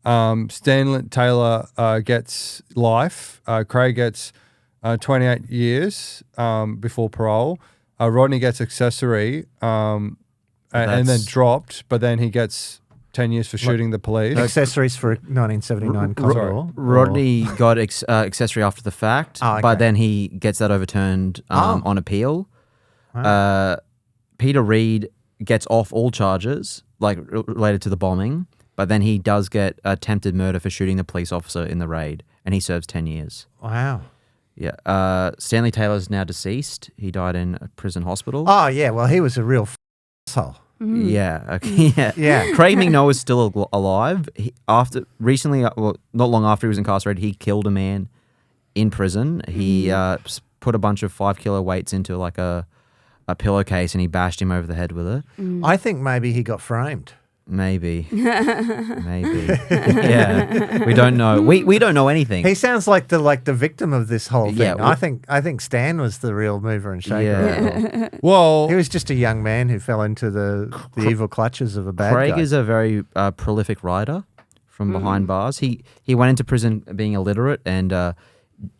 Speaker 1: Stanley Taylor gets life. Craig gets 28 years before parole. Rodney gets accessory and then dropped, but then he gets 10 years for shooting the police.
Speaker 4: Accessories for a 1979 Commodore.
Speaker 3: Rodney got accessory after the fact,
Speaker 4: Oh, okay.
Speaker 3: but then he gets that overturned on appeal. Peter Reed gets off all charges, related to the bombing, but then he does get attempted murder for shooting the police officer in the raid, and he serves 10 years.
Speaker 4: Wow.
Speaker 3: Yeah. Stanley Taylor's now deceased. He died in a prison hospital.
Speaker 4: Oh, yeah. Well, he was a real asshole.
Speaker 3: Yeah. Okay. Yeah.
Speaker 4: Yeah.
Speaker 3: Craig McNoe is still alive. Not long after he was incarcerated, he killed a man in prison. He put a bunch of 5 kilo weights into like a pillowcase and he bashed him over the head with it.
Speaker 4: I think maybe he got framed.
Speaker 3: Maybe. Yeah. We don't know. We don't know anything.
Speaker 4: He sounds like the victim of this whole thing.
Speaker 3: Yeah,
Speaker 4: I think Stan was the real mover and shaker. of it all.
Speaker 1: Well,
Speaker 4: He was just a young man who fell into the evil clutches of a bad
Speaker 3: Craig
Speaker 4: guy.
Speaker 3: is a very prolific writer. from behind bars. He went into prison being illiterate, and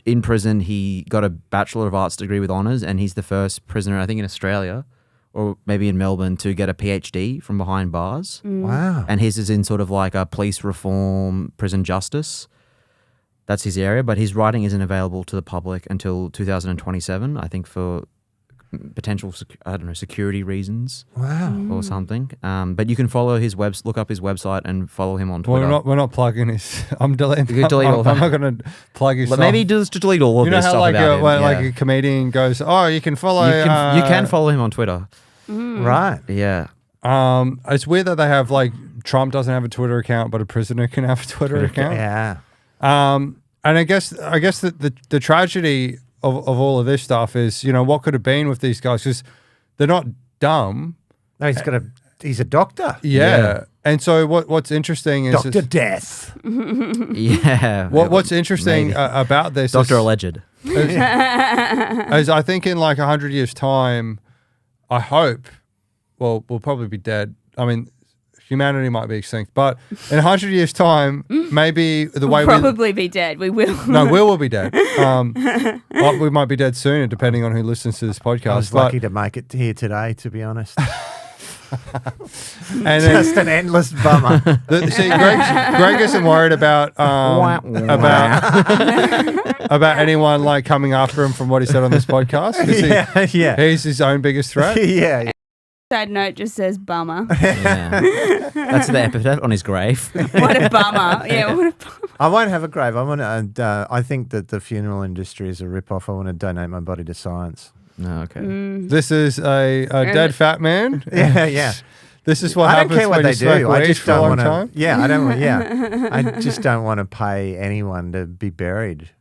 Speaker 3: in prison he got a Bachelor of Arts degree with honours, and he's the first prisoner, I think, in Australia or maybe in Melbourne to get a PhD from behind bars.
Speaker 4: Wow.
Speaker 3: And his is in sort of like a police reform, prison justice. That's his area, but his writing isn't available to the public until 2027, I think, for potential, security reasons.
Speaker 4: Wow.
Speaker 3: Or something. But you can follow his look up his website and follow him on Twitter.
Speaker 1: We're not plugging his. I'm deleting.
Speaker 3: You can delete all
Speaker 1: I'm
Speaker 3: that.
Speaker 1: not going to plug his.
Speaker 3: But
Speaker 1: stuff.
Speaker 3: maybe just to delete all of
Speaker 1: You know
Speaker 3: this
Speaker 1: how
Speaker 3: stuff
Speaker 1: like
Speaker 3: about him.
Speaker 1: like a comedian goes, oh, you can follow.
Speaker 3: You can follow him on Twitter.
Speaker 4: Right.
Speaker 3: Yeah.
Speaker 1: It's weird that they have like Trump doesn't have a Twitter account, but a prisoner can have a Twitter account.
Speaker 4: Yeah.
Speaker 1: And I guess that the tragedy of all of this stuff is, what could have been with these guys, because they're not dumb.
Speaker 4: No, he's a doctor.
Speaker 1: Yeah. And so what's interesting is
Speaker 4: Dr. Death.
Speaker 3: Yeah.
Speaker 1: what's interesting about this
Speaker 3: Dr.
Speaker 1: is,
Speaker 3: Alleged.
Speaker 1: is I think in like 100 years time, I hope, we'll probably be dead. I mean, humanity might be extinct, but in 100 years time, maybe the way
Speaker 2: we'll probably be dead. We will.
Speaker 1: No, we will be dead. Well, we might be dead sooner, depending on who listens to this podcast.
Speaker 4: I was lucky to make it here today, to be honest.
Speaker 1: And
Speaker 4: Just an endless bummer.
Speaker 1: see, Greg isn't worried about anyone like coming after him from what he said on this podcast. 'Cause he's his own biggest threat.
Speaker 4: Yeah.
Speaker 2: Side note just says bummer.
Speaker 3: Yeah. That's the epithet on his grave.
Speaker 2: What a bummer. Yeah, what a bummer.
Speaker 4: I won't have a grave. I think that the funeral industry is a rip-off. I want to donate my body to science.
Speaker 3: No, okay.
Speaker 1: This is a dead fat man.
Speaker 4: Yeah.
Speaker 1: This is what
Speaker 4: I don't
Speaker 1: happens
Speaker 4: care what
Speaker 1: when
Speaker 4: they
Speaker 1: you smoke
Speaker 4: do. I
Speaker 1: weed
Speaker 4: just
Speaker 1: for a
Speaker 4: don't
Speaker 1: long
Speaker 4: want
Speaker 1: time.
Speaker 4: to. Yeah, I don't. Yeah, I just don't want to pay anyone to be buried.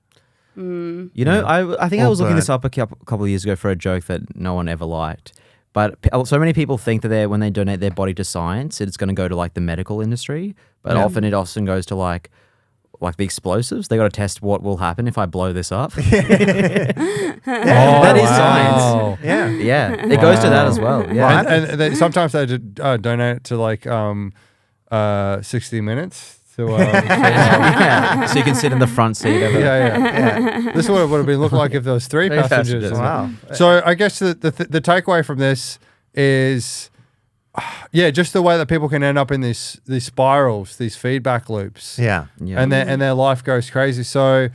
Speaker 3: You know, I think I
Speaker 4: Or
Speaker 3: was looking this
Speaker 4: burnt.
Speaker 3: up a couple of years ago for a joke that no one ever liked. But so many people think that when they donate their body to science, it's going to go to like the medical industry. But often it often goes to like the explosives. They got to test what will happen if I blow this up. That is science.
Speaker 4: Yeah.
Speaker 3: Yeah, it goes to that as well. Yeah.
Speaker 1: And sometimes they donate it to like 60 Minutes.
Speaker 3: Yeah. So you can sit in the front seat of it.
Speaker 1: Yeah. This is what it would have been look like if there was three passengers.
Speaker 4: Wow.
Speaker 1: So I guess the takeaway from this is, just the way that people can end up in these spirals, these feedback loops.
Speaker 4: Yeah.
Speaker 3: Yeah.
Speaker 1: And their life goes crazy. So